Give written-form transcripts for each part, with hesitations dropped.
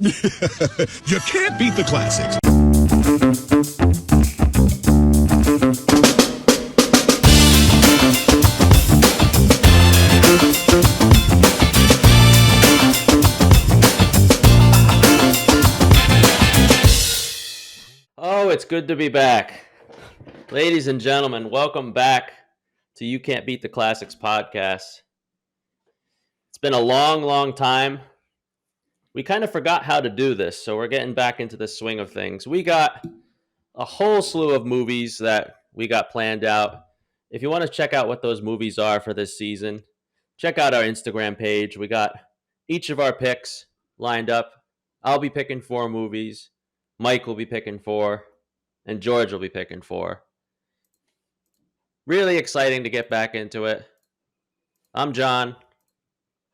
You can't beat the classics. Oh, it's good to be back. Ladies and gentlemen, welcome back to You Can't Beat the Classics podcast. It's been a long time. We kind of forgot how to do this, so we're getting back into the swing of things. We got a whole slew of movies that we got planned out. If you want to check out what those movies are for this season, check out our Instagram page. We got each of our picks lined up. I'll be picking 4 movies. Mike will be picking 4. And George will be picking 4. Really exciting to get back into it. I'm John,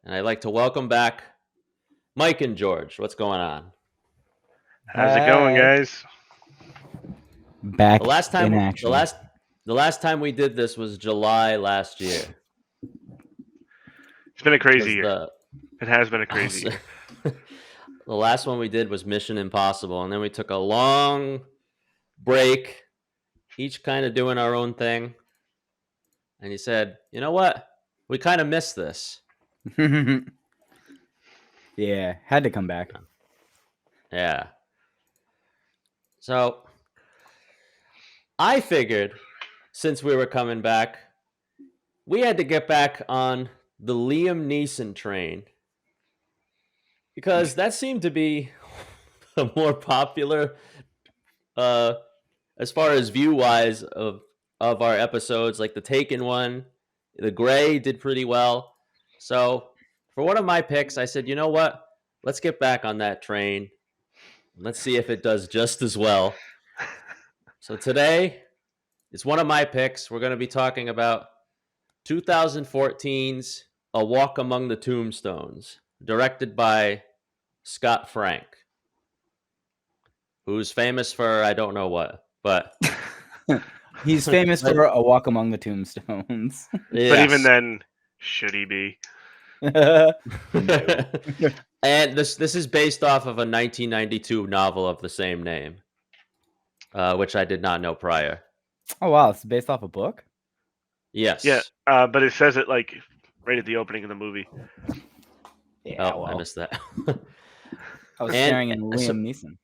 and I'd like to welcome back Mike and George. What's going on? How's it going, guys? Back The last time, in action. the last time we did this was July last year. It's been a crazy year. It has been a crazy year. The last one we did was Mission Impossible, and then we took a long break, each kind of doing our own thing. And he said, you know what? We kind of missed this. Yeah, had to come back. Yeah. So I figured since we were coming back, we had to get back on the Liam Neeson train because that seemed to be a more popular, as far as view-wise of our episodes. Like the Taken one, The Gray did pretty well. So for one of my picks, I said, you know what? Let's get back on that train. Let's see if it does just as well. So today, it's one of my picks. We're going to be talking about 2014's A Walk Among the Tombstones, directed by Scott Frank, who's famous for I don't know what, but he's famous for A Walk Among the Tombstones. Yes. But even then, should he be? And this is based off of a 1992 novel of the same name, which I did not know prior. Oh wow, it's based off a book? Yes. Yeah, but it says it like right at the opening of the movie. Yeah, I missed that. I was staring at Liam Neeson.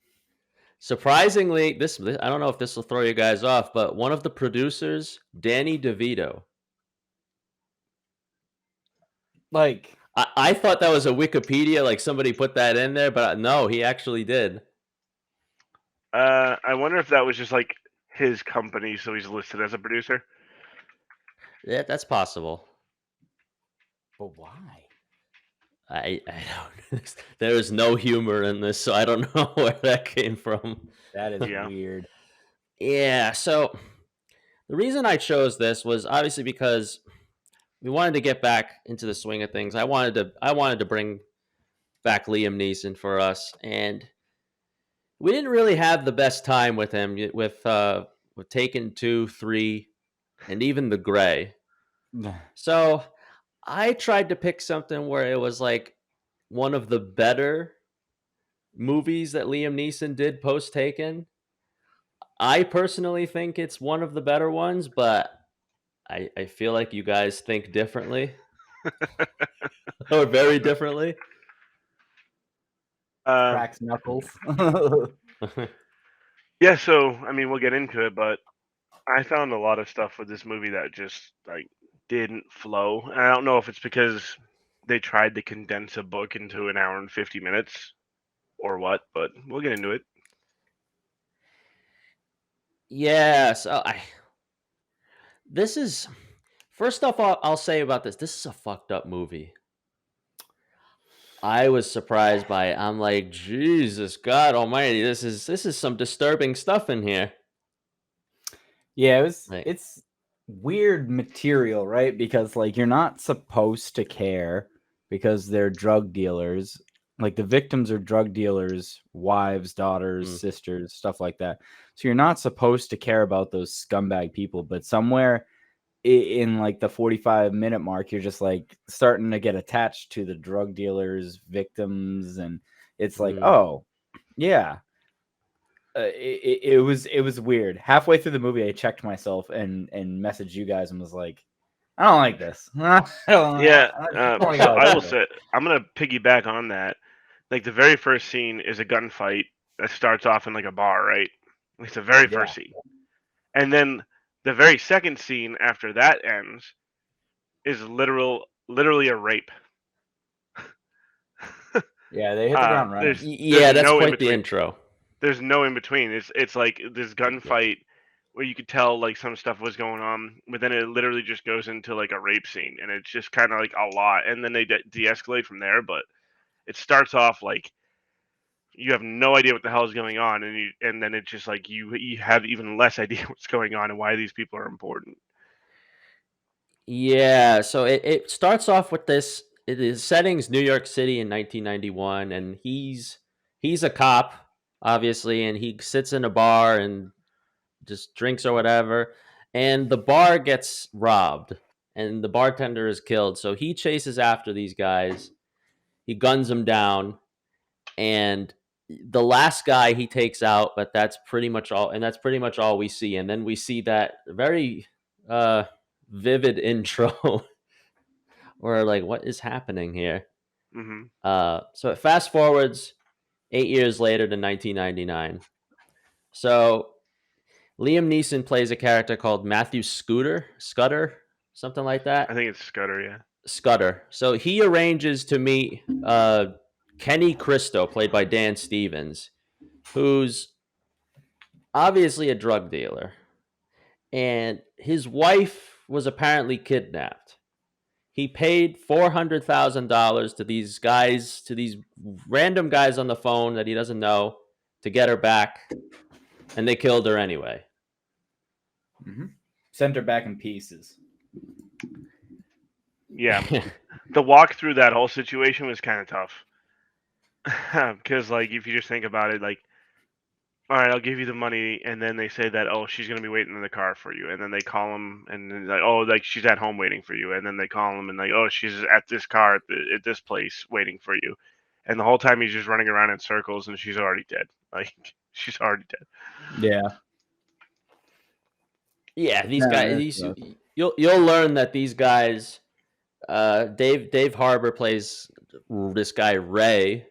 Surprisingly, this I don't know if this will throw you guys off, but one of the producers, Danny DeVito. Like, I thought that was a Wikipedia, like somebody put that in there, but no, he actually did. I wonder if that was just like his company, so he's listed as a producer. Yeah, that's possible. But why? I don't. There is no humor in this, so I don't know where that came from. That is weird. Yeah, so the reason I chose this was obviously because we wanted to get back into the swing of things. I wanted to bring back Liam Neeson for us, and we didn't really have the best time with him with Taken 2, 3, and even The Gray. So I tried to pick something where it was like one of the better movies that Liam Neeson did post Taken. I personally think it's one of the better ones, but I feel like you guys think differently. Or very differently. Cracks knuckles. Yeah, so I mean we'll get into it, but I found a lot of stuff with this movie that just like didn't flow. And I don't know if it's because they tried to condense a book into an hour and 50 minutes or what, but we'll get into it. Yeah, so this is first off I'll say about this. This is a fucked up movie. I was surprised by it. I'm like, Jesus God Almighty, this is some disturbing stuff in here. Yeah, it's weird material, right? Because like you're not supposed to care because they're drug dealers. Like the victims are drug dealers, wives, daughters, sisters, stuff like that. So you're not supposed to care about those scumbag people, but somewhere in like the 45-minute mark, you're just like starting to get attached to the drug dealers, victims, and it's like, oh, yeah. It was weird. Halfway through the movie, I checked myself and messaged you guys and was like, I don't like this. I will say, I'm gonna piggyback on that. Like the very first scene is a gunfight that starts off in like a bar, right? It's the very first scene, and then the very second scene after that ends is literally a rape. Yeah, they hit the ground running. There's that's quite the intro. There's no in between. It's like this gunfight where you could tell like some stuff was going on, but then it literally just goes into like a rape scene, and it's just kind of like a lot, and then they de-escalate from there. But it starts off like you have no idea what the hell is going on, and then it's just like you have even less idea what's going on and why these people are important. Yeah, so it starts off with this. It is settings New York City in 1991, and he's a cop, obviously, and he sits in a bar and just drinks or whatever, and the bar gets robbed, and the bartender is killed. So he chases after these guys. He guns them down, and the last guy he takes out, but that's pretty much all, and that's pretty much all we see. And then we see that very vivid intro or like what is happening here. So it fast forwards 8 years later to 1999. So Liam Neeson plays a character called Matthew Scudder, something like that. I think it's Scudder, yeah. Scudder. So he arranges to meet Kenny Cristo, played by Dan Stevens, who's obviously a drug dealer, and his wife was apparently kidnapped. He paid $400,000 to these guys, to these random guys on the phone that he doesn't know, to get her back, and they killed her anyway. Sent her back in pieces. Yeah, the walk through that whole situation was kind of tough because, like, if you just think about it, like, all right, I'll give you the money, and then they say that, oh, she's gonna be waiting in the car for you, and then they call him, and then like, oh, like she's at home waiting for you, and then they call him, and like, oh, she's at this car at this place waiting for you, and the whole time he's just running around in circles, and she's already dead. Like she's already dead. Yeah. These guys. You'll learn that these guys. Dave Harbour plays this guy Ray.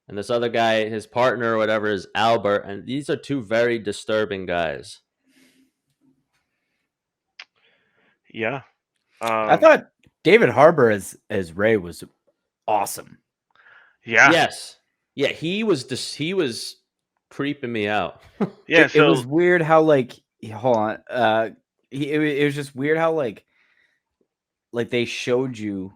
And this other guy, his partner or whatever, is Albert. And these are two very disturbing guys. Yeah. I thought David Harbour as Ray was awesome. Yeah. Yes. Yeah, he was creeping me out. Yeah, it was weird how like hold on. It was just weird how like they showed you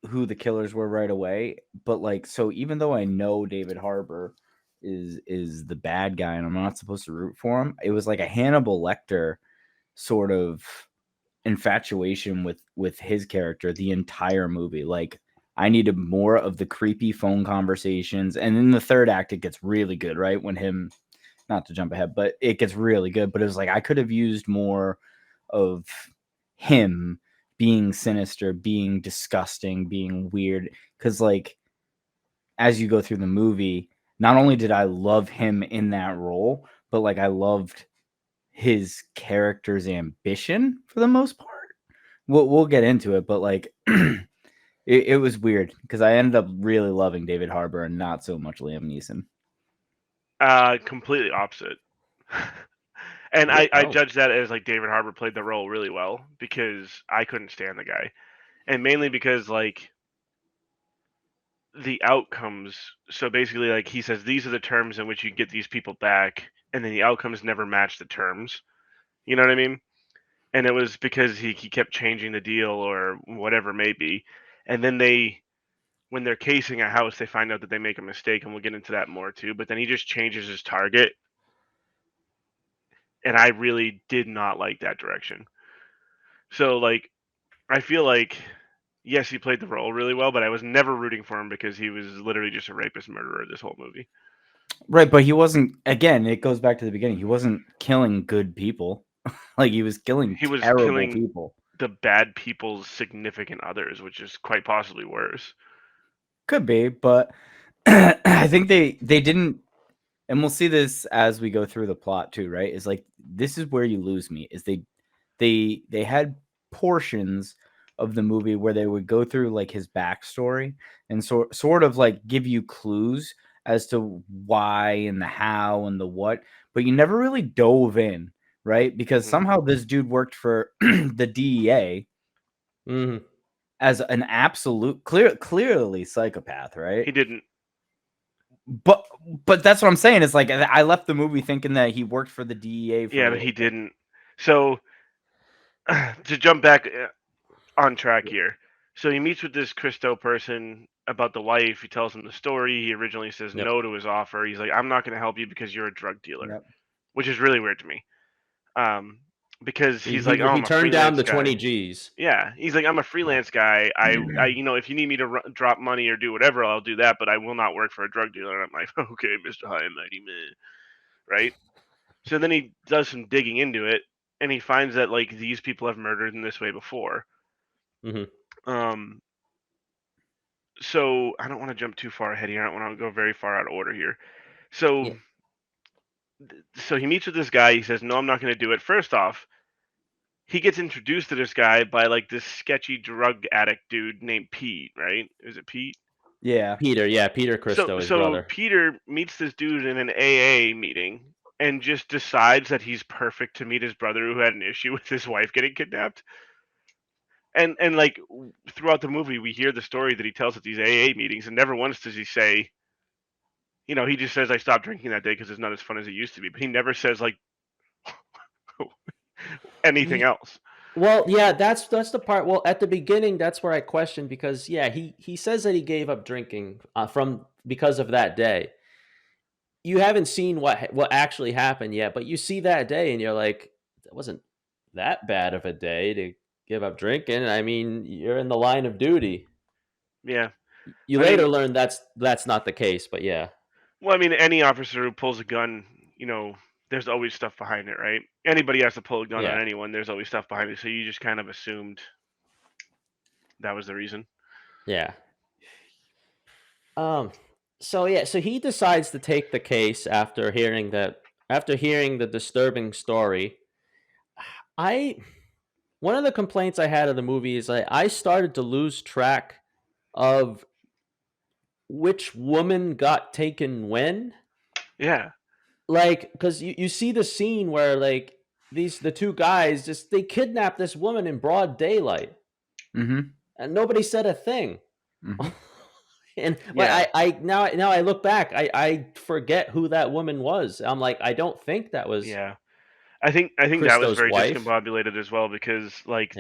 who the killers were right away, but like, so even though I know David Harbour is the bad guy and I'm not supposed to root for him, it was like a Hannibal Lecter sort of infatuation with his character the entire movie. Like, I needed more of the creepy phone conversations, and in the third act it gets really good, right? When him, not to jump ahead, but it gets really good. But it was like I could have used more of him being sinister, being disgusting, being weird. Because, like, as you go through the movie, not only did I love him in that role, but like I loved his character's ambition for the most part. We'll get into it, but like it was weird because I ended up really loving David Harbour and not so much Liam Neeson. Completely opposite. And I judge that as like David Harbour played the role really well because I couldn't stand the guy. And mainly because like the outcomes, so basically like he says these are the terms in which you get these people back, and then the outcomes never match the terms. You know what I mean? And it was because he kept changing the deal or whatever it may be. And then when they're casing a house, they find out that they make a mistake, and we'll get into that more too. But then he just changes his target. And I really did not like that direction. So, like, I feel like, yes, he played the role really well, but I was never rooting for him because he was literally just a rapist murderer this whole movie. Right, but he wasn't, again, it goes back to the beginning. He wasn't killing good people. Like, he was killing people. The bad people's significant others, which is quite possibly worse. Could be, but I think they didn't, and we'll see this as we go through the plot too, right? Is like, this is where you lose me. Is they had portions of the movie where they would go through like his backstory and sort of like give you clues as to why and the how and the what, but you never really dove in, right? Because somehow this dude worked for the DEA as an absolute clearly psychopath, right? He didn't. But that's what I'm saying. It's like I left the movie thinking that he worked for the DEA. Yeah, but he didn't. So to jump back on track here, so he meets with this Christo person about the wife. He tells him the story. He originally says no to his offer. He's like, "I'm not going to help you because you're a drug dealer," which is really weird to me. Because he's like, "Oh, I'm a turned down the guy. 20 G's." Yeah, he's like, "I'm a freelance guy. I if you need me to drop money or do whatever, I'll do that. But I will not work for a drug dealer." And I'm like, "Okay, Mr. High and Mighty Man," right? So then he does some digging into it, and he finds that like these people have murdered in this way before. So I don't want to jump too far ahead here. I don't want to go very far out of order here. So, so he meets with this guy. He says, "No, I'm not going to do it." First off, he gets introduced to this guy by like this sketchy drug addict dude named Pete, right? Is it Pete? Yeah. Peter. Yeah, Peter Christo, his brother. Peter meets this dude in an AA meeting and just decides that he's perfect to meet his brother who had an issue with his wife getting kidnapped. And like throughout the movie, we hear the story that he tells at these AA meetings, and never once does he say, he just says, "I stopped drinking that day because it's not as fun as it used to be." But he never says like anything else. Well, yeah, that's the part. Well, at the beginning, that's where I questioned because he says that he gave up drinking because of that day. You haven't seen what actually happened yet, but you see that day and you're like, that wasn't that bad of a day to give up drinking. I mean, you're in the line of duty. Yeah. You later learn that's not the case, but yeah. Well, I mean, any officer who pulls a gun, there's always stuff behind it, right? Anybody has to pull a gun on anyone, there's always stuff behind it. So you just kind of assumed that was the reason. Yeah. So he decides to take the case after hearing the disturbing story. One of the complaints I had of the movie is I started to lose track of which woman got taken when. Yeah. Like, because you see the scene where like the two guys they kidnap this woman in broad daylight. And nobody said a thing. And I now I look back, I forget who that woman was. I'm like, I don't think that was. Yeah, I think that was very discombobulated as well because like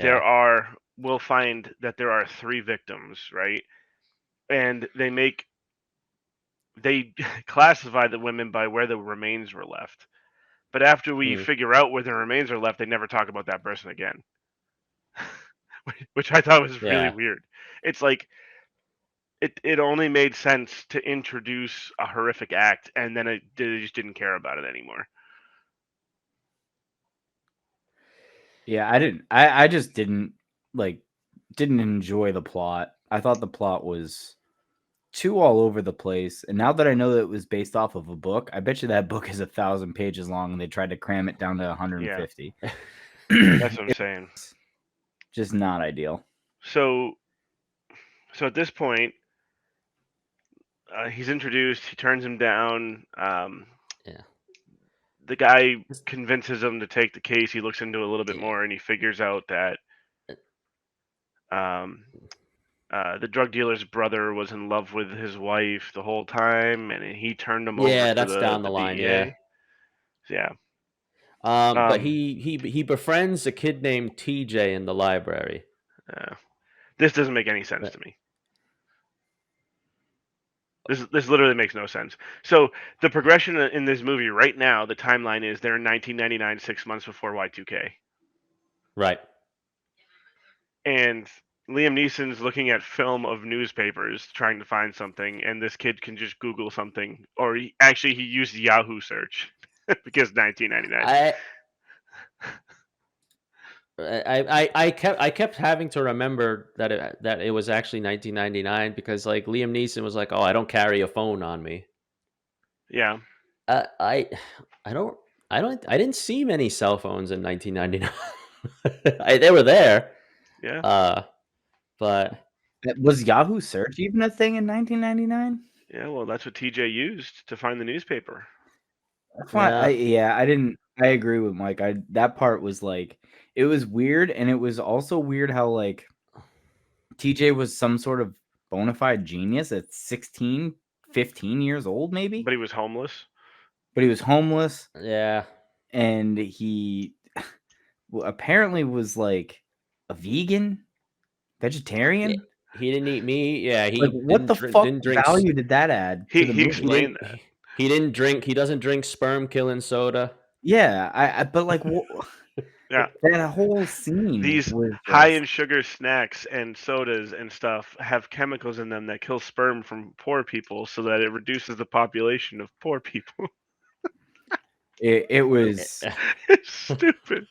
we'll find that there are 3 victims, right? And they classify the women by where the remains were left. But after we figure out where the remains are left, they never talk about that person again. Which I thought was really weird. It's like it only made sense to introduce a horrific act, and then they just didn't care about it anymore. Yeah, I just didn't enjoy the plot. I thought the plot was too all over the place. And now that I know that it was based off of a book, I bet you that book is 1,000 pages long and they tried to cram it down to 150. Yeah. That's what I'm saying. Just not ideal. So at this point, he's introduced. He turns him down. The guy convinces him to take the case. He looks into it a little bit more, and he figures out that the drug dealer's brother was in love with his wife the whole time, and he turned him over. Yeah, that's down the line. DEA. Yeah. But he befriends a kid named TJ in the library. This doesn't make any sense to me. This literally makes no sense. So the progression in this movie right now, the timeline is they're in 1999, 6 months before Y2K. Right. And Liam Neeson's looking at film of newspapers trying to find something, and this kid can just Google something, or he used Yahoo search because 1999. I kept having to remember that it was actually 1999 because like Liam Neeson was like, "Oh, I don't carry a phone on me." Yeah. Uh, I I don't I didn't see many cell phones in 1999. They were there, Yeah. but Was Yahoo search even a thing in 1999? Yeah. Well, that's what TJ used to find the newspaper. That's why I didn't. I agree with Mike. That part was like, it was weird, and it was also weird how like TJ was some sort of bona fide genius at 16, 15 years old, maybe. But he was homeless. But he was homeless, yeah. and he apparently was like a vegan, vegetarian. He didn't eat meat. Yeah, he Like, what the fuck didn't drink. value did that add to the He movie? explained that. He didn't drink. He doesn't drink sperm killing soda. Yeah, but like, Yeah. that whole scene These was high just, in sugar snacks and sodas and stuff have chemicals in them that kill sperm from poor people, so that it reduces the population of poor people. it was It's stupid.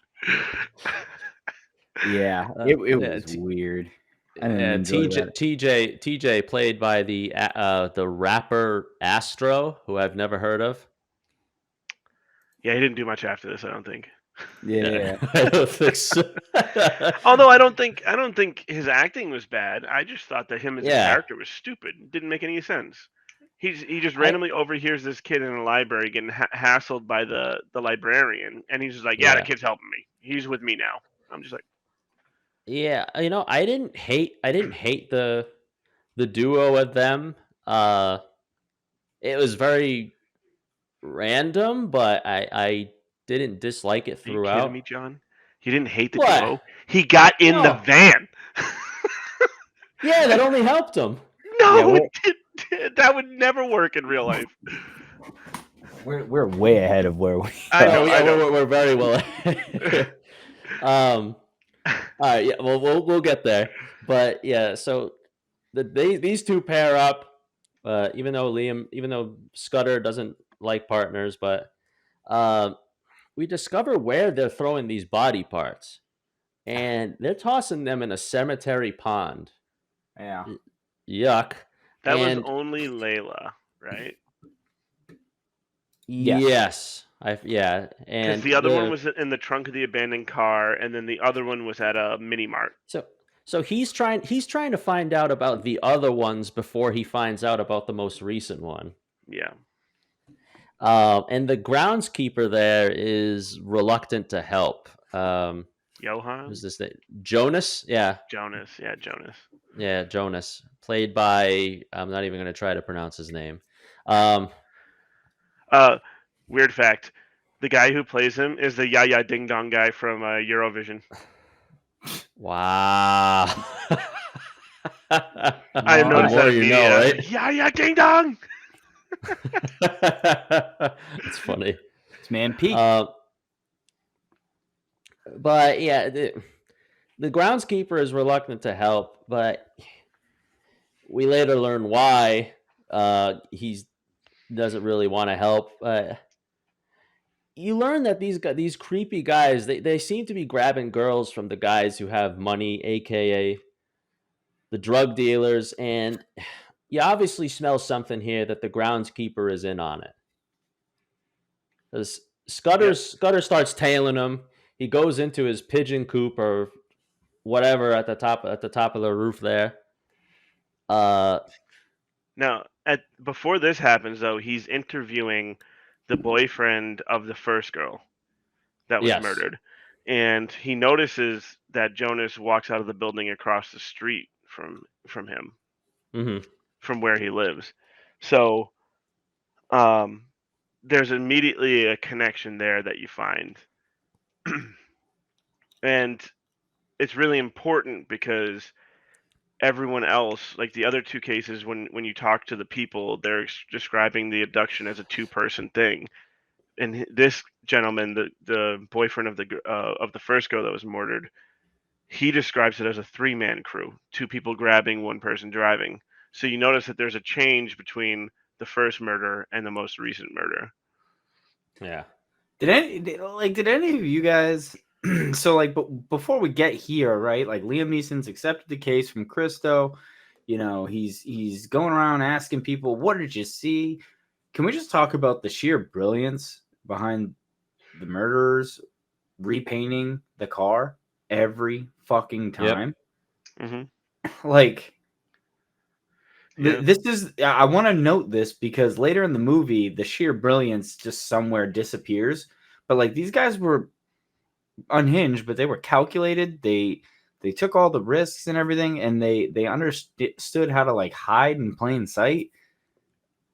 yeah, Uh, it yeah, was weird. I didn't enjoy that. TJ played by the rapper Astro, who I've never heard of. Yeah, he didn't do much after this, I don't think. Yeah. I don't think so. Although I don't think his acting was bad. I just thought that him as a Yeah. character was stupid. It didn't make any sense. He just randomly overhears this kid in a library getting hassled by the librarian, and he's just like, "Yeah, the kid's helping me. He's with me now." I'm just like, yeah, I didn't hate the duo of them. It was very random, but I didn't dislike it "Are you kidding me, throughout. John? He didn't hate the What? duo. He got in the No. van." Yeah, that only helped him. No, Yeah, that would never work in real life. we're way ahead of where we I are. know. I know. We're very well. All right, yeah, well, we'll get there, but yeah, so these two pair up. Even though Scudder doesn't like partners, but we discover where they're throwing these body parts, and they're tossing them in a cemetery pond. Yeah. Yuck. That was And only Layla, right? yes, Because and the other one was in the trunk of the abandoned car, and then the other one was at a mini mart. So he's trying to find out about the other ones before he finds out about the most recent one. Yeah. And the groundskeeper there is reluctant to help. Johan? Who's this name? Jonas? Yeah. Jonas. Yeah, Jonas. Yeah, Jonas. Played by, I'm not even going to try to pronounce his name. Weird fact. The guy who plays him is the Yaya Ding Dong guy from Eurovision. Wow. I The noticed more that you know, immediately. right? Yaya Ding Dong! It's funny. It's Man Peak. But yeah, the groundskeeper is reluctant to help, but we later learn why he doesn't really want to help. You learn that these creepy guys, they seem to be grabbing girls from the guys who have money, aka the drug dealers, and you obviously smell something here that the groundskeeper is in on it. Because Scudder starts tailing him. He goes into his pigeon coop or whatever at the top of the roof there. Now, before this happens, though, he's interviewing the boyfriend of the first girl that was murdered. And he notices that Jonas walks out of the building across the street from him, from where he lives. So there's immediately a connection there that you find. And it's really important because everyone else, like the other two cases, when you talk to the people, they're describing the abduction as a two-person thing. And this gentleman, the boyfriend of the first girl that was murdered, he describes it as a three-man crew, two people grabbing, one person driving. So you notice that there's a change between the first murder and the most recent murder. Yeah. Did any of you guys So like, but before we get here, right? Like Liam Neeson's accepted the case from Christo. You know, he's going around asking people, "What did you see?" Can we just talk about the sheer brilliance behind the murderers repainting the car every fucking time? Like, this is, I want to note this because later in the movie, the sheer brilliance just somewhere disappears. But like, these guys were unhinged, but they were calculated. They took all the risks and everything, and they understood how to like hide in plain sight.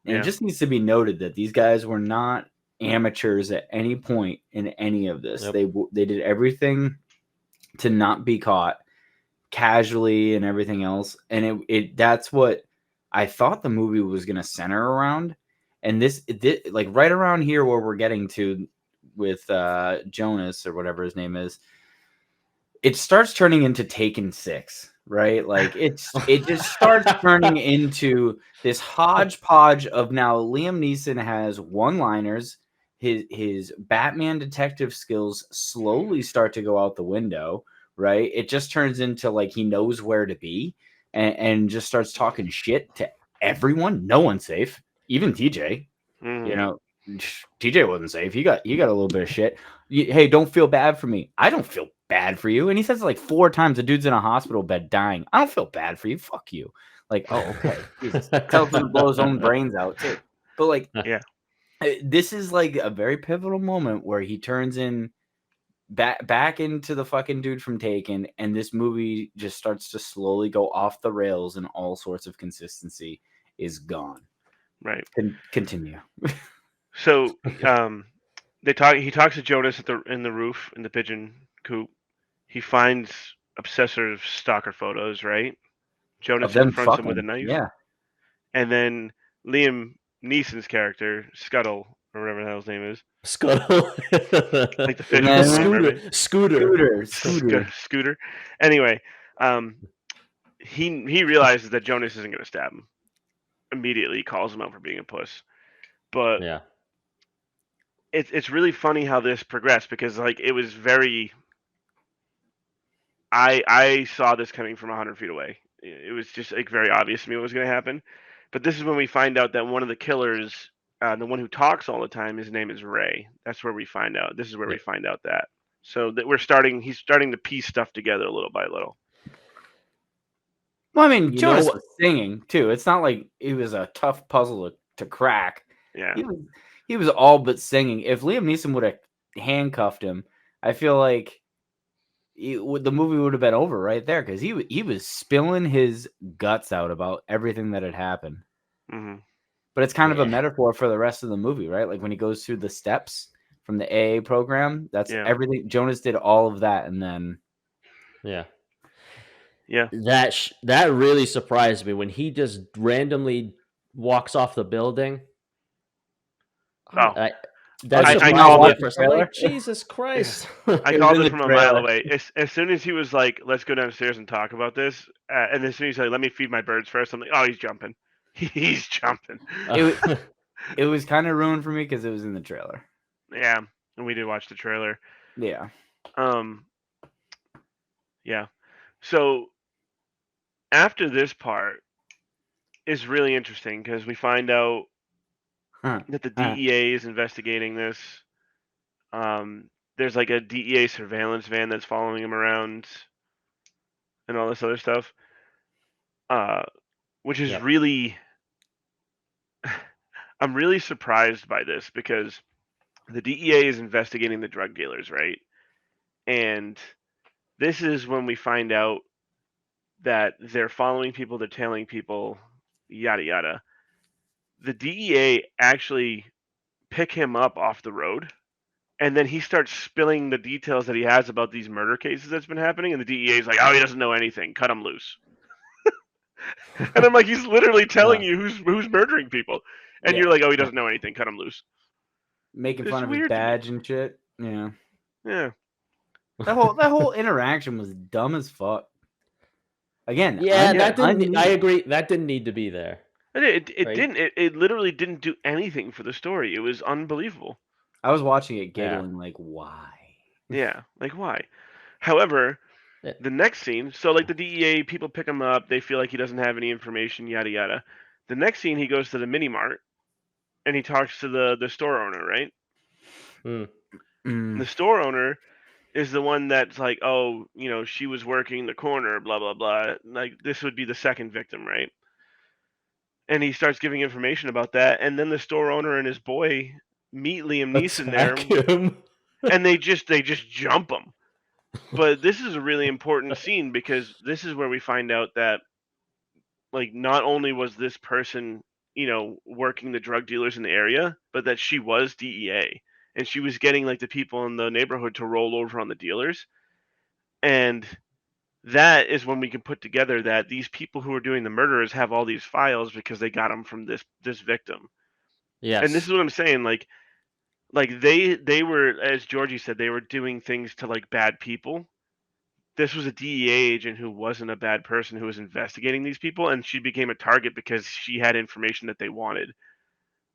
And it just needs to be noted that these guys were not amateurs at any point in any of this. They did everything to not be caught casually and everything else. And it that's what I thought the movie was going to center around. And this like right around here where we're getting to with Jonas or whatever his name is, it starts turning into Taken 6, right? Like it just starts turning into this hodgepodge of now Liam Neeson has one-liners. His Batman detective skills slowly start to go out the window, right? It just turns into like he knows where to be and just starts talking shit to everyone. No one's safe, even TJ. You know, TJ wasn't safe. He got a little bit of shit. Hey, don't feel bad for me. I don't feel bad for you. And he says it like 4 times. The dude's in a hospital bed dying. I don't feel bad for you. Fuck you. Like, oh, okay. Jesus. Tells him to blow his own brains out too. But like, this is like a very pivotal moment where he turns in back into the fucking dude from Taken, and this movie just starts to slowly go off the rails, and all sorts of consistency is gone. Right. Continue. So, he talks to Jonas in the roof in the pigeon coop. He finds obsessive stalker photos, right? Jonas confronts him with a knife. Yeah. And then Liam Neeson's character, Scuttle, or whatever the hell his name is. Scuttle. Like the fish. Scooter. Anyway, he realizes that Jonas isn't going to stab him. Immediately calls him out for being a puss. But it's really funny how this progressed because like it was very. I saw this coming from 100 feet away. It was just like very obvious to me what was going to happen. But this is when we find out that one of the killers, the one who talks all the time, his name is Ray. That's where we find out. This is where we find out that. So that he's starting to piece stuff together little by little. Well, I mean, Jonas was singing too. It's not like it was a tough puzzle to crack. Yeah. He was all but singing. If Liam Neeson would have handcuffed him, I feel like the movie would have been over right there because he was spilling his guts out about everything that had happened. Mm-hmm. But it's kind of a metaphor for the rest of the movie, right? Like when he goes through the steps from the AA program, that's everything. Jonas did all of that, and then yeah, that really surprised me when he just randomly walks off the building. I called it first. I'm like, Jesus Christ! I called it from a mile away. As soon as he was like, "Let's go downstairs and talk about this," and as soon as he said, "Let me feed my birds first," I'm like, "Oh, he's jumping. He's jumping." It was kind of ruined for me because it was in the trailer. Yeah, and we did watch the trailer. Yeah. Yeah. So after this part is really interesting because we find out that the DEA is investigating this. There's like a DEA surveillance van that's following him around and all this other stuff. Which is really I'm really surprised by this because the DEA is investigating the drug dealers, right? And this is when we find out that they're following people, they're tailing people, yada yada. The DEA actually pick him up off the road, and then he starts spilling the details that he has about these murder cases that's been happening, and the DEA is like, "Oh, he doesn't know anything. Cut him loose." And I'm like, he's literally telling you who's murdering people, and you're like, "Oh, he doesn't know anything. Cut him loose." Making fun of his badge and shit. Yeah. Yeah. That whole interaction was dumb as fuck. Again, that didn't. I agree. That didn't need to be there. It didn't. It literally didn't do anything for the story. It was unbelievable. I was watching it giggling like, why? Yeah, like why? However, Yeah. the next scene, so like the DEA people pick him up, they feel like he doesn't have any information, yada yada. The next scene, he goes to the mini mart and he talks to the store owner, right? Hmm. The store owner is the one that's like, oh, she was working the corner, blah blah blah. Like this would be the second victim, right? And he starts giving information about that, and then the store owner and his boy meet Liam Neeson Attack there, him. and they just jump him. But this is a really important scene because this is where we find out that like not only was this person, working the drug dealers in the area, but that she was DEA and she was getting like the people in the neighborhood to roll over on the dealers. And that is when we can put together that these people who are doing the murders have all these files because they got them from this victim. And this Yes. is what I'm saying, like they were, as Georgie said, they were doing things to like bad people. This was a DEA agent who wasn't a bad person who was investigating these people, and she became a target because she had information that they wanted.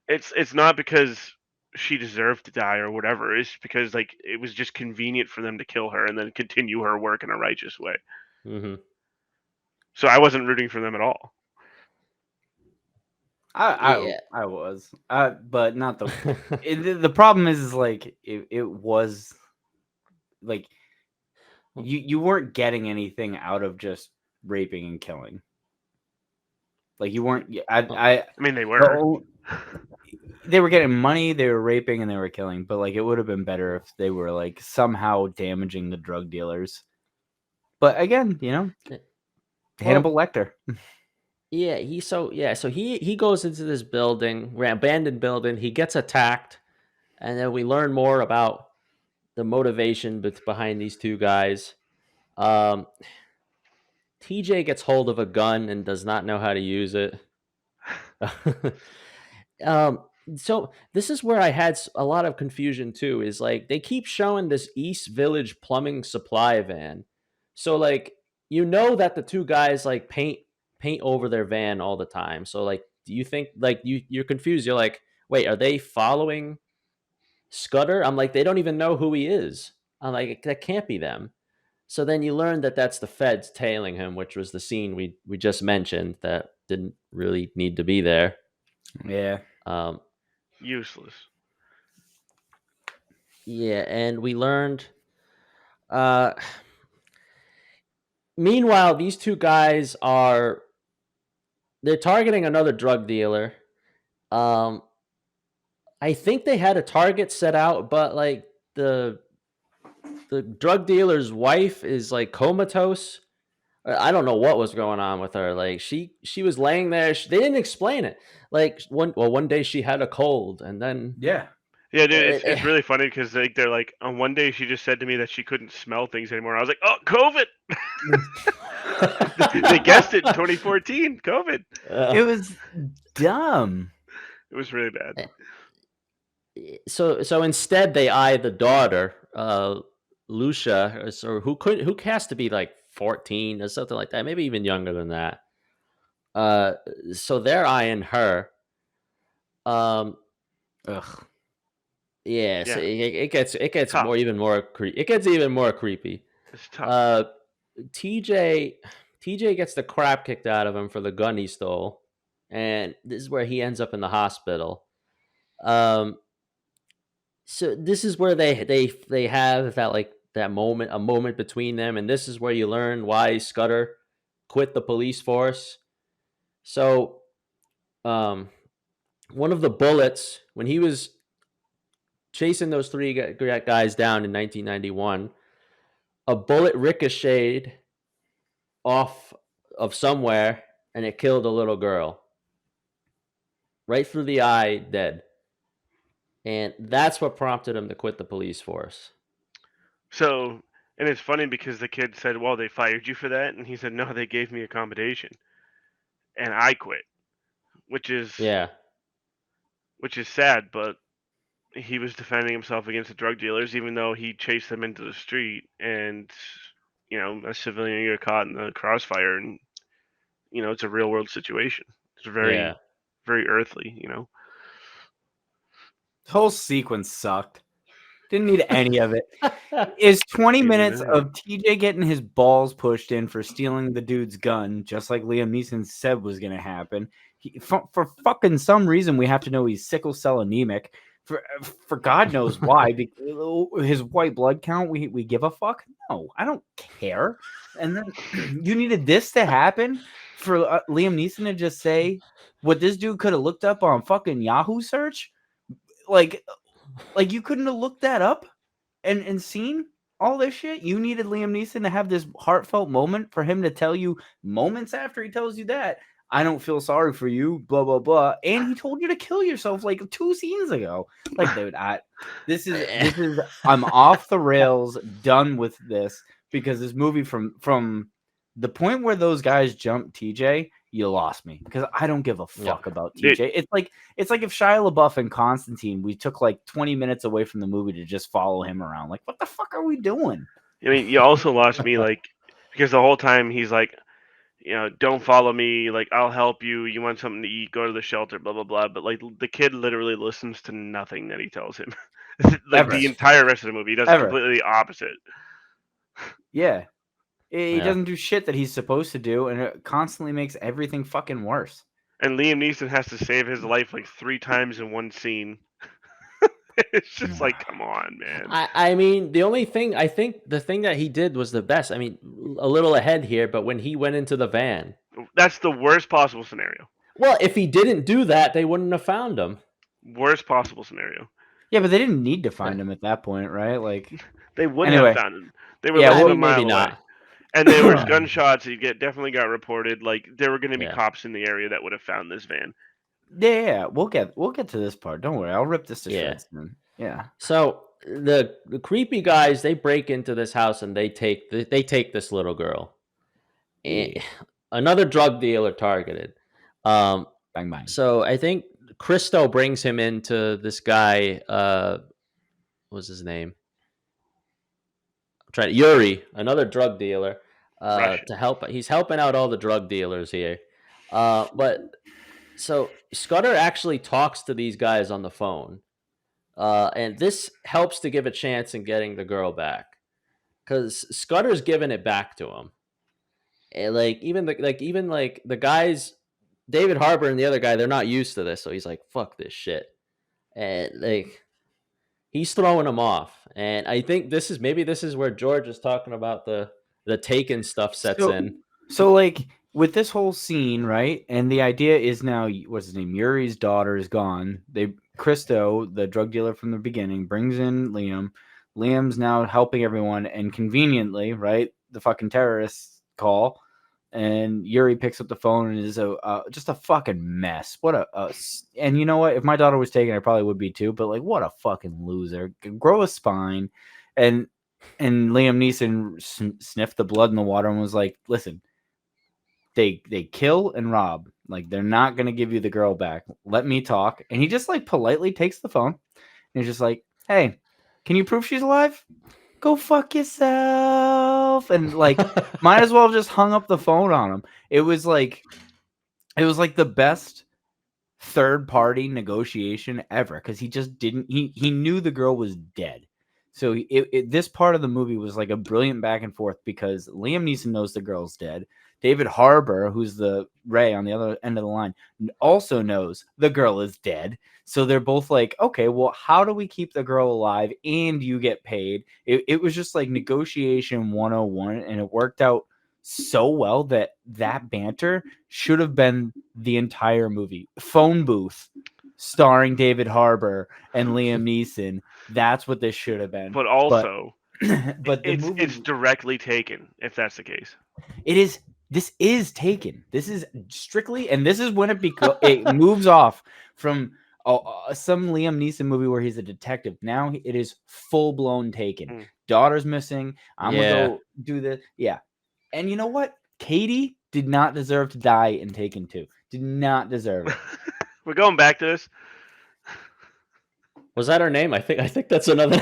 It's not because she deserved to die or whatever. It's because like it was just convenient for them to kill her and then continue her work in a righteous way. Mm-hmm. So I wasn't rooting for them at all. I was, but not the. The problem is like it was like you weren't getting anything out of just raping and killing. Like you weren't. I mean, they were. They were getting money, they were raping, and they were killing. But like, it would have been better if they were like somehow damaging the drug dealers. But again, Hannibal Lecter. Yeah, so he goes into this building, abandoned building. He gets attacked, and then we learn more about the motivation behind these two guys. TJ gets hold of a gun and does not know how to use it. um, so this is where I had a lot of confusion too. Is like they keep showing this East Village plumbing supply van. So like that the two guys like paint over their van all the time. So like, do you think like you're confused? You're like, wait, are they following Scudder? I'm like, they don't even know who he is. I'm like, that can't be them. So then you learn that that's the feds tailing him, which was the scene we just mentioned that didn't really need to be there. Yeah. Useless. Yeah, and we learned. Uh, Meanwhile, these two guys they're targeting another drug dealer. I think they had a target set out, but like the drug dealer's wife is like comatose. I don't know what was going on with her. Like she was laying there. They didn't explain it. Like one day she had a cold, and then Yeah. Yeah, dude, it's really funny because like they're like, on one day she just said to me that she couldn't smell things anymore. I was like, oh, COVID. They guessed it in 2014. COVID. It was dumb. It was really bad. So instead they eye the daughter, Lucia, or who has to be like 14 or something like that, maybe even younger than that. So they're eyeing her. Ugh. Yeah, so it gets Tough. even more creepy. It gets even more creepy. It's tough. TJ gets the crap kicked out of him for the gun he stole, and this is where he ends up in the hospital. So this is where they have that like a moment between them, and this is where you learn why Scudder quit the police force. So, one of the bullets when he was chasing those three guys down in 1991, a bullet ricocheted off of somewhere and it killed a little girl right through the eye, dead. And that's what prompted him to quit the police force. So, and it's funny because the kid said, well, they fired you for that? And he said, no, they gave me accommodation. And I quit, which is sad, but he was defending himself against the drug dealers, even though he chased them into the street. And, a civilian got caught in the crossfire, and, it's a real world situation. It's very, very earthly, The whole sequence sucked. Didn't need any of it. Is 20 Even minutes that. of TJ getting his balls pushed in for stealing the dude's gun, just like Liam Neeson said was going to happen. For fucking some reason, we have to know he's sickle cell anemic. For God knows why. His white blood count, we give a fuck? No, I don't care. And then you needed this to happen for Liam Neeson to just say what this dude could have looked up on fucking Yahoo search? Like you couldn't have looked that up and seen all this shit? You needed Liam Neeson to have this heartfelt moment for him to tell you moments after he tells you that, I don't feel sorry for you, blah, blah, blah. And he told you to kill yourself like 2 scenes ago. Like, dude, this is I'm off the rails, done with this, because this movie from the point where those guys jumped TJ, you lost me, because I don't give a fuck about TJ. It's like if Shia LaBeouf and Constantine, we took like 20 minutes away from the movie to just follow him around. Like, what the fuck are we doing? I mean, you also lost me, like, because the whole time he's like, you know, don't follow me. Like, I'll help you. You want something to eat? Go to the shelter. Blah blah blah. But like, the kid literally listens to nothing that he tells him. Like the entire rest of the movie, he does completely the opposite. Yeah. He doesn't do shit that he's supposed to do, and it constantly makes everything fucking worse. And Liam Neeson has to save his life like 3 times in one scene. It's just like, come on, man. I mean, the thing that he did was the best. I mean, a little ahead here, but when he went into the van. That's the worst possible scenario. Well, if he didn't do that, they wouldn't have found him. Worst possible scenario. Yeah, but they didn't need to find him at that point, right? Like, they wouldn't have found him. They were a mile away. And there was gunshots. He definitely got reported. Like, there were going to be cops in the area that would have found this van. Yeah, we'll get to this part. Don't worry, I'll rip this to shreds. Yeah. So the creepy guys, they break into this house and they take this little girl. Another drug dealer targeted. Bang bang. So I think Christo brings him into this guy. What was his name? Yuri, another drug dealer, to help. He's helping out all the drug dealers here. But so Scudder actually talks to these guys on the phone, and this helps to give a chance in getting the girl back, because Scudder's giving it back to him. And even the guys, David Harbour and the other guy, they're not used to this, so he's like, "Fuck this shit," and he's throwing them off. And I think this is where George is talking about the Taken stuff sets in. So with this whole scene, right? And the idea is now, what's his name? Yuri's daughter is gone. Christo, the drug dealer from the beginning, brings in Liam. Liam's now helping everyone, and conveniently, right, the fucking terrorists call, and Yuri picks up the phone and is just a fucking mess. And you know what? If my daughter was taken, I probably would be too. But like, what a fucking loser! Grow a spine. And Liam Neeson sniffed the blood in the water and was like, "Listen, they kill and rob. Like, they're not gonna give you the girl back. Let me talk." And he just like politely takes the phone and he's just like, "Hey, can you prove she's alive? Go fuck yourself." And like, might as well have just hung up the phone on him. It was like the best third party negotiation ever, because he just didn't. He knew the girl was dead. So this part of the movie was like a brilliant back and forth, because Liam Neeson knows the girl's dead. David Harbour, who's the Ray on the other end of the line, also knows the girl is dead. So they're both like, okay, well, how do we keep the girl alive and you get paid? It was just like negotiation 101, and it worked out so well that banter should have been the entire movie. Phone booth starring David Harbour and Liam Neeson. That's what this should have been. But also, but it's directly Taken, if that's the case. It is. This is Taken. This is strictly, and this is when it moves off from some Liam Neeson movie where he's a detective. Now it is full blown Taken. Daughter's missing. I'm gonna go do this. Yeah, and you know what? Katie did not deserve to die in Taken 2. Did not deserve it. We're going back to this. Was that her name? I think that's another.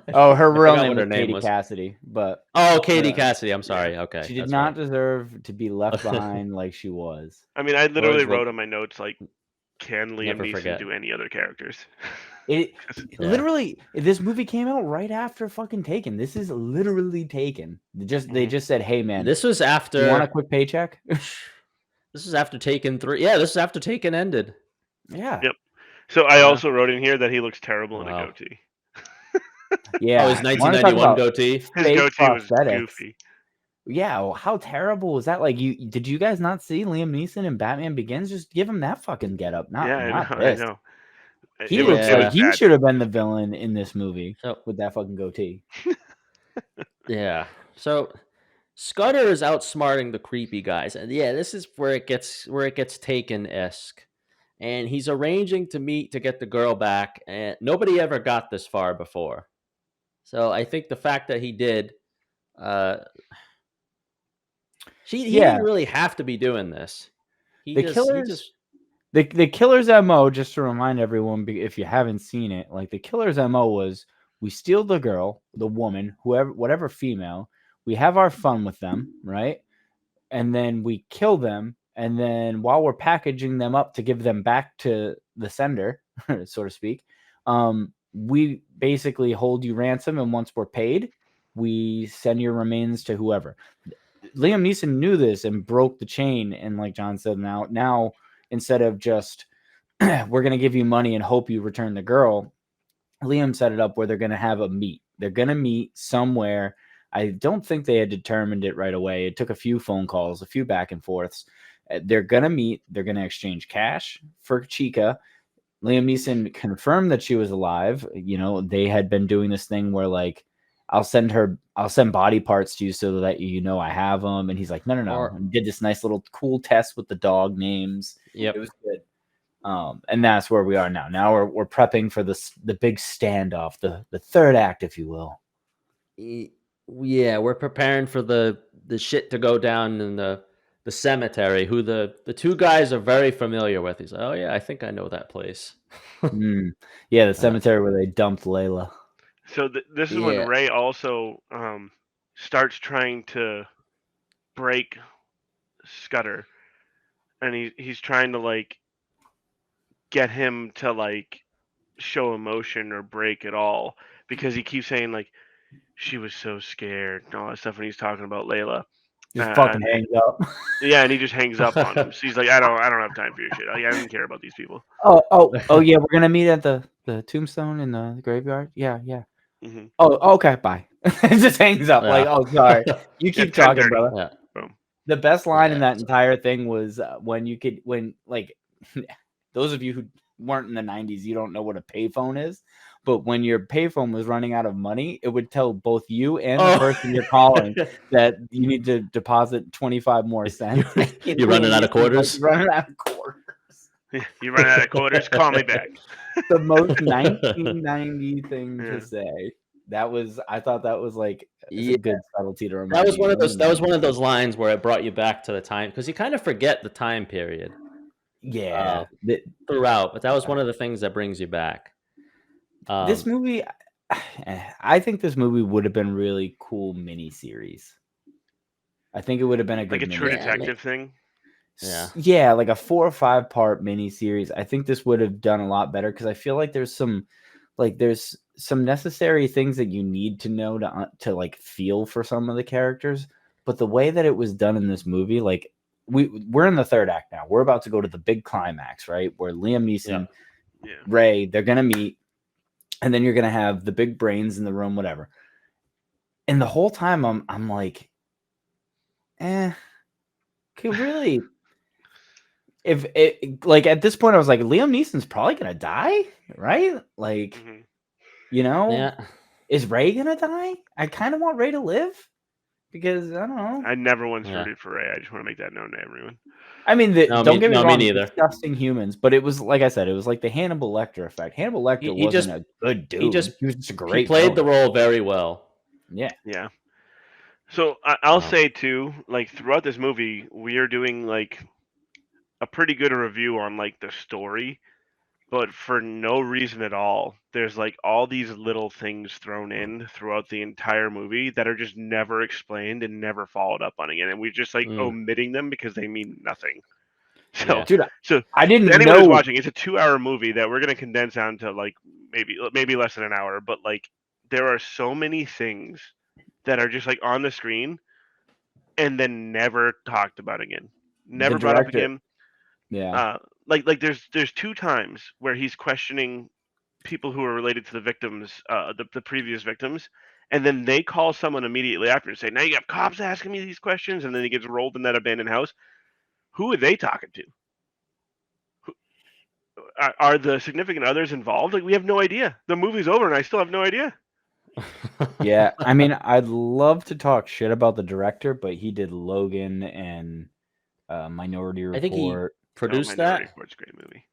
Her real name was Katie Cassidy, but Katie Cassidy. I'm sorry. Okay, she did not deserve to be left behind like she was. I mean, I literally wrote on my notes like can Liam Never Neeson forget. do any other characters? Literally, this movie came out right after fucking Taken. This is literally Taken. They just said, "Hey man, This was after. You want a quick paycheck?" This is after Taken 3. Yeah, this is after Taken ended. Yeah. Yep. So I also wrote in here that he looks terrible in a goatee. Yeah. Oh, his 1991 goatee. His goatee was goofy. Yeah, well, how terrible was that? Like, did you guys not see Liam Neeson in Batman Begins? Just give him that fucking getup. Not this. I know. He looks like he should have been the villain in this movie with that fucking goatee. Yeah. So Scudder is outsmarting the creepy guys, and this is where it gets Taken-esque. And he's arranging to meet to get the girl back, and nobody ever got this far before. So I think the fact that he did, he didn't really have to be doing this. The killer's MO, just to remind everyone, if you haven't seen it, like the killer's MO was, we steal the girl, the woman, whatever female, we have our fun with them, right? And then we kill them. And then while we're packaging them up to give them back to the sender, so to speak, we basically hold you ransom. And once we're paid, we send your remains to whoever. Liam Neeson knew this and broke the chain. And like John said, now instead of just, we're going to give you money and hope you return the girl, Liam set it up where they're going to have a meet. They're going to meet somewhere. I don't think they had determined it right away. It took a few phone calls, a few back and forths. They're going to meet. They're going to exchange cash for Chica. Liam Neeson confirmed that she was alive. You know, they had been doing this thing where, like, I'll send body parts to you so that you know I have them. And he's like, no. And did this nice little cool test with the dog names. Yep. It was good. And that's where we are now. Now we're prepping for the big standoff, the third act, if you will. Yeah, we're preparing for the shit to go down in the cemetery, who the two guys are very familiar with. He's like, oh yeah, I think I know that place. Yeah, the cemetery where they dumped Layla. So this is when Ray also starts trying to break Scudder, and he's trying to like get him to like show emotion or break at all, because he keeps saying like she was so scared and all that stuff when he's talking about Layla. Just fucking hangs up. Yeah, and he just hangs up on him. So he's like, I don't have time for your shit. Like, I don't care about these people. Oh yeah, we're gonna meet at the Tombstone in the graveyard. Yeah. Mm-hmm. Oh, okay, bye. It just hangs up. Like, oh, sorry. You keep talking, brother. Yeah. Boom. The best line in that entire thing was when those of you who weren't in the 90s, you don't know what a payphone is. But when your payphone was running out of money, it would tell both you and the person you're calling that you need to deposit 25 more cents. You're running out of quarters? You're running out of quarters. You run out of quarters? Call me back. The most 1990 thing to say. I thought that was like a good subtlety to remember. That was one of those lines where it brought you back to the time, because you kind of forget the time period. Yeah. Throughout, but that was one of the things that brings you back. This movie, I think this movie would have been really cool miniseries. I think it would have been a good, like a True Detective thing. Yeah, like a 4 or 5 part miniseries. I think this would have done a lot better, because I feel like there's some necessary things that you need to know to like feel for some of the characters. But the way that it was done in this movie, like we're in the third act now. We're about to go to the big climax, right? Where Liam Neeson, Ray, they're gonna meet. And then you're going to have the big brains in the room, whatever. And the whole time I'm like, could really, if it, like at this point I was like, Liam Neeson's probably going to die, right? Like, is Ray going to die? I kind of want Ray to live, because I don't know. I never once rooted for Ray. I just want to make that known to everyone. I mean, don't get me wrong, disgusting humans, but it was, like I said, it was like the Hannibal Lecter effect. Hannibal Lecter wasn't a good dude. He was just a great. He played the role very well. Yeah. So I'll say too, like throughout this movie, we are doing like a pretty good review on like the story, but for no reason at all, there's like all these little things thrown in throughout the entire movie that are just never explained and never followed up on again, and we're just like omitting them because they mean nothing. So, Yeah. Dude, so I didn't anyone who's know. watching, it's a 2-hour movie that we're gonna condense down to like maybe less than an hour. But like, there are so many things that are just like on the screen and then never talked about again, The never brought up director. again. Yeah. Like there's 2 times where he's questioning people who are related to the victims, the previous victims, and then they call someone immediately after and say, "Now you have cops asking me these questions," and then he gets rolled in that abandoned house. Who are they talking to? Are the significant others involved? Like, we have no idea. The movie's over, and I still have no idea. Yeah, I mean, I'd love to talk shit about the director, but he did Logan and Minority I think he Report. produced Minority that. Report's a great movie.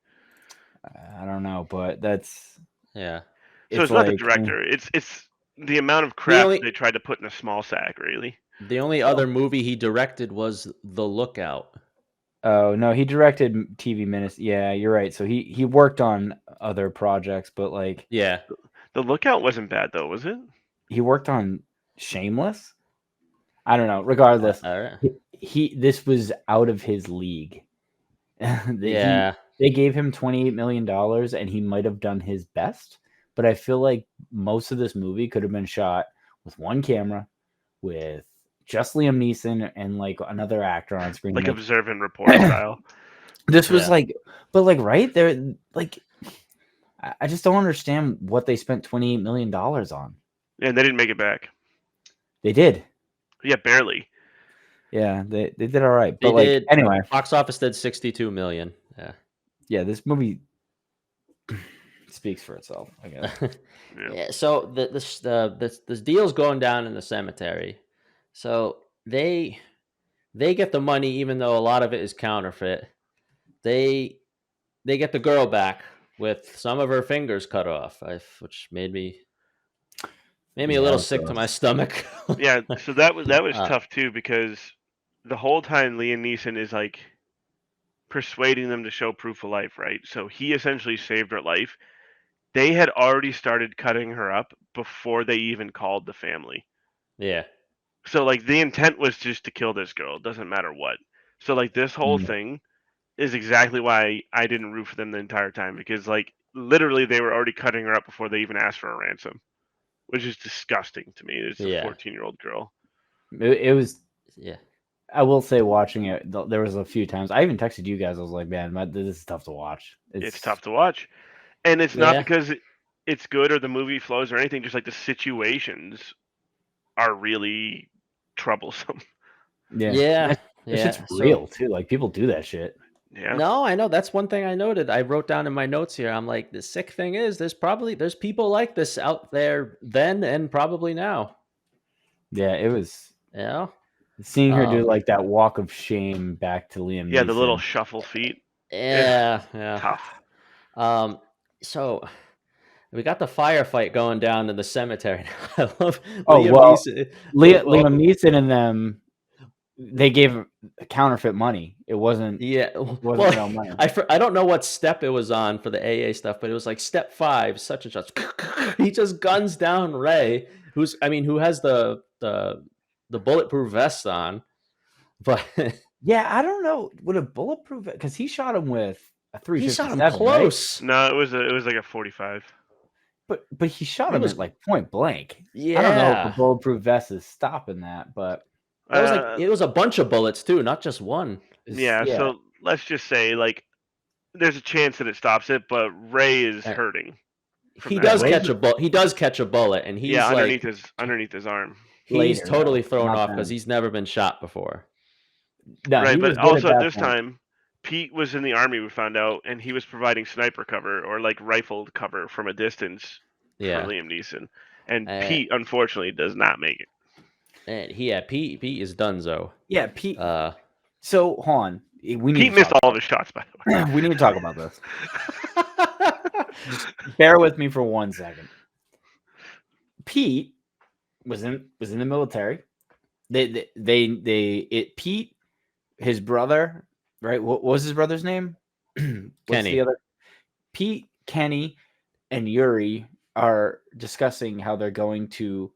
I don't know, but that's Yeah. So it's it's not the like director. It's the amount of The crap only they tried to put in a small sack. Really. other movie he directed was The Lookout. oh no, he directed TV minutes. Yeah, you're right. So he worked on other projects, but like Yeah. The Lookout wasn't bad though, was it? he worked on Shameless. I don't know. Regardless, All right. he this was out of his league. Yeah. They gave him $28 million and he might have done his best, but I feel like most of this movie could have been shot with one camera, with just Liam Neeson and like another actor on screen. Like Like observant report style. this was Yeah. like, but like right there, like I just don't understand what they spent $28 million on. And they didn't make it back. They did. Yeah, barely. Yeah, they did all right. They But like did. anyway, Box office did 62 million. Yeah. yeah, this movie speaks for itself, I guess. Yeah. Yeah. So this deal's going down in the cemetery. So they get the money, even though a lot of it is counterfeit. They get the girl back with some of her fingers cut off, which made me a Yeah, little of sick to my course. stomach. Yeah, so that was Uh, tough too because the whole time Liam Neeson is like persuading them to show proof of life, right? So he essentially saved her life. They had already started cutting her up before they even called the family. yeah. So like the intent was just to kill this girl, it doesn't matter what. So like this whole Mm. thing is exactly why I didn't root for them the entire time because like literally they were already cutting her up before they even asked for a ransom, which is disgusting to me. It's a Yeah. 14-year-old girl. It was. Yeah. I will say, watching it, there was a few times. I even texted you guys. I was like, "Man, this is tough to watch." It's tough to watch. And it's not Yeah. because it's good or the movie flows or anything, just like the situations are really troublesome. Yeah, Yeah. that shit's Yeah. real too. Like people do that shit. Yeah. No, I know. That's one thing I noted. I wrote down in my notes here. I'm like, the sick thing is there's people like this out there then and probably now. Yeah, it was. You know? Seeing her do like that walk of shame back to Liam Yeah, Neeson. the little shuffle feet. Yeah. Yeah. Tough. So we got the firefight going down in the cemetery. I love Oh Liam well, Neeson. Liam Neeson and them. They gave counterfeit money. It wasn't. Yeah. Wasn't real money. I don't know what step it was on for the AA stuff, but it was like step 5, such and such. He just guns down Ray, who has the bulletproof vest on. But Yeah, I don't know. Would a bulletproof, because he shot him with a 357. he shot him right? close. No, it was like a 45. But he shot He him was- at like point blank. Yeah. I don't know if a bulletproof vest is stopping that, but That was like it was a bunch of bullets too, not just one. Yeah, so let's just say like there's a chance that it stops it, but Ray is hurting. He does catch a bullet. He does catch a bullet, and he's underneath like his arm. He's Later, totally though, thrown not off then. because he's never been shot before. No, Right, he was but good also at at that this point. time, Pete was in the army. We found out, and he was providing sniper cover or like rifled cover from a distance Yeah. for Liam Neeson. And Uh, Pete, unfortunately, does not make it. And Pete is donezo. Yeah, Pete. Uh, So, hold on. We need Pete to missed talk all of his shots, by the way. we need to talk about this. Just bear with me for 1 second. Pete was in the military. Pete, his brother, right? What was his brother's name? What's Kenny. the other? Pete, Kenny, and Yuri are discussing how they're going to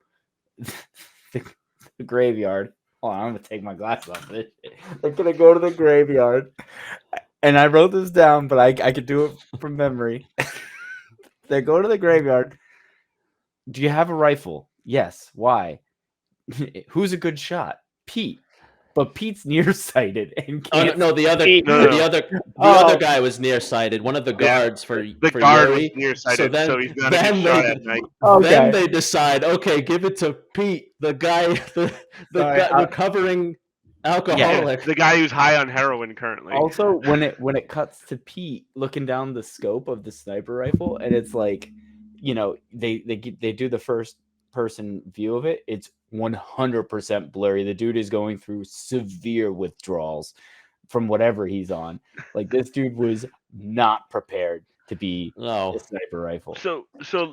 the graveyard. Hold on, I'm gonna take my glasses off. They're gonna go to the graveyard, and I wrote this down, but I could do it from memory. They go to the graveyard. Do you have a rifle? Yes. Why? Who's a good shot? Pete. But Pete's nearsighted and can't. No, the other, No. the other guy was nearsighted. One of the guards for guard Yuri. was nearsighted, so he's not a then good shot at night. Then they decide, okay, give it to Pete, the guy, the recovering alcoholic, the guy who's high on heroin currently. Also, when it cuts to Pete looking down the scope of the sniper rifle, and it's like, they do the first person view of it. It's 100% blurry. The dude is going through severe withdrawals from whatever he's on. Like, this dude was not prepared to be a sniper rifle. So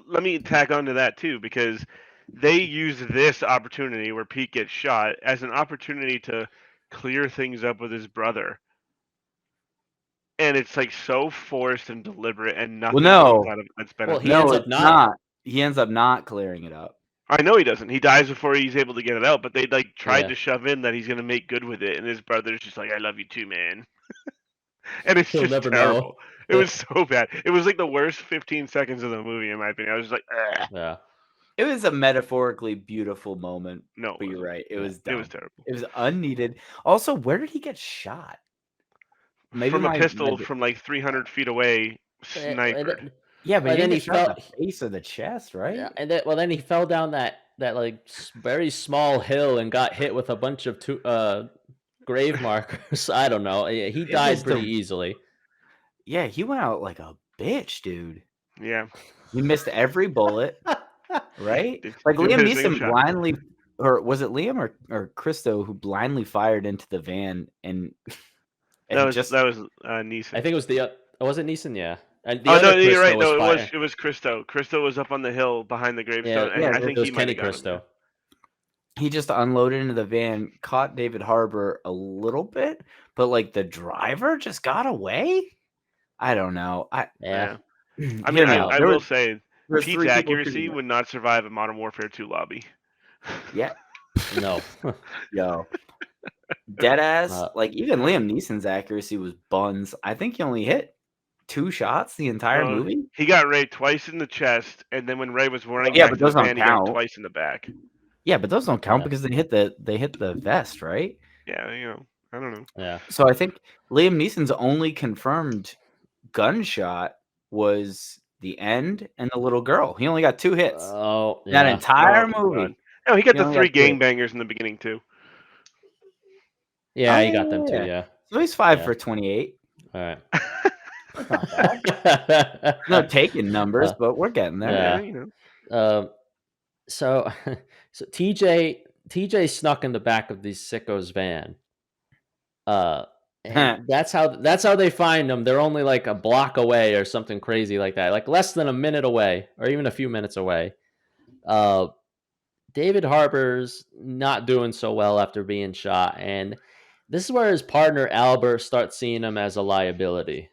let me tag on to that too, because they use this opportunity where Pete gets shot as an opportunity to clear things up with his brother. And it's like so forced and deliberate, and nothing comes out of its benefit. He ends up not clearing it up. I know he doesn't. He dies before he's able to get it out, but they tried to shove in that he's gonna make good with it, and his brother's just like, "I love you too, man." And it's just terrible. It was so bad. It was like the worst 15 seconds of the movie, in my opinion. I was just like, ugh. Yeah. It was a metaphorically beautiful moment. No, but you're right. It was dumb. It was terrible. It was unneeded. Also, where did he get shot? Maybe from a pistol from like 300 feet away, sniper. Yeah, but then he fell the face of the chest, right? Yeah, and then he fell down that like very small hill and got hit with a bunch of grave markers. I don't know. He died pretty easily. Yeah, he went out like a bitch, dude. Yeah, he missed every bullet, right? Like Liam Neeson blindly, or was it Liam or Christo who blindly fired into the van and that was Neeson. I think it was was it Neeson? Yeah. And no, you're right. No, it was Christo. Christo was up on the hill behind the gravestone. Yeah, I think it was he Kenny Christo. He just unloaded into the van, caught David Harbour a little bit, but like the driver just got away. I don't know. I mean, I will say Pete's accuracy would not survive a Modern Warfare 2 lobby. Yeah. No. Yo. Deadass. Like even Liam Neeson's accuracy was buns. I think he only hit 2 shots the entire movie. He got Ray twice in the chest, and then when Ray was running back to the van, he got twice in the back. Yeah, but those don't count because they hit the vest, right? Yeah, I don't know. Yeah. So I think Liam Neeson's only confirmed gunshot was the end and the little girl. He only got 2 hits. Oh, yeah. That entire movie. No, he got the 3 gangbangers in the beginning too. Yeah, he got them too. Yeah. So he's 5 for 28. All right. No taking numbers, but we're getting there. Yeah. So TJ snuck in the back of these sickos' van. And that's how they find him. They're only like a block away or something crazy like that, like less than a minute away, or even a few minutes away. David Harbour's not doing so well after being shot, and this is where his partner Albert starts seeing him as a liability.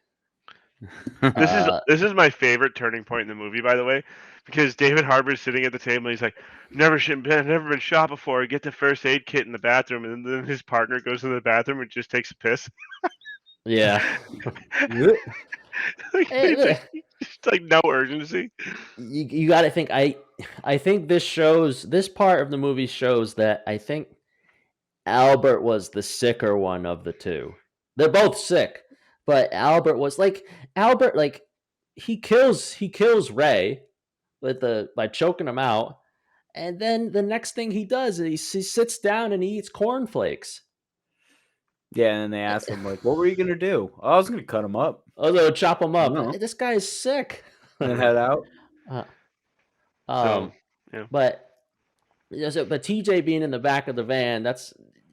This is my favorite turning point in the movie, by the way, because David Harbour's sitting at the table and he's like, never been shot before. Get the first aid kit in the bathroom, and then his partner goes to the bathroom and just takes a piss. Yeah. It's like no urgency. You got to think. I think this part of the movie shows that I think Albert was the sicker one of the two. They're both sick. But Albert he kills Ray by choking him out, and then the next thing he does is he sits down and he eats cornflakes. Yeah, and they ask him like, "What were you gonna do?" "Oh, I was gonna cut him up. Oh, they'll chop him up." This guy is sick. And then head out. But TJ being in the back of the van,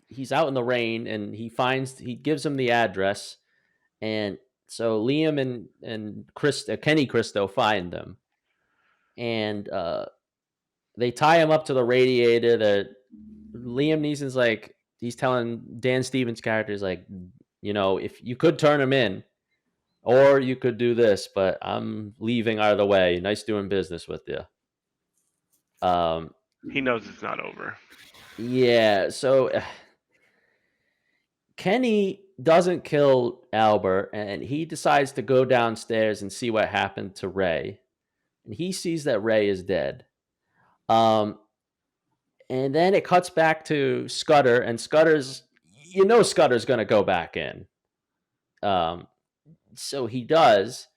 he's out in the rain, and he gives him the address. And so Liam and Kenny Christo find them, and they tie him up to the radiator. That Liam Neeson's like, he's telling Dan Stevens' character is like, if you could turn him in, or you could do this, but I'm leaving out of the way. Nice doing business with you. He knows it's not over. Yeah, so Kenny doesn't kill Albert, and he decides to go downstairs and see what happened to Ray. And he sees that Ray is dead. And then it cuts back to Scudder, and Scudder's going to go back in. So he does.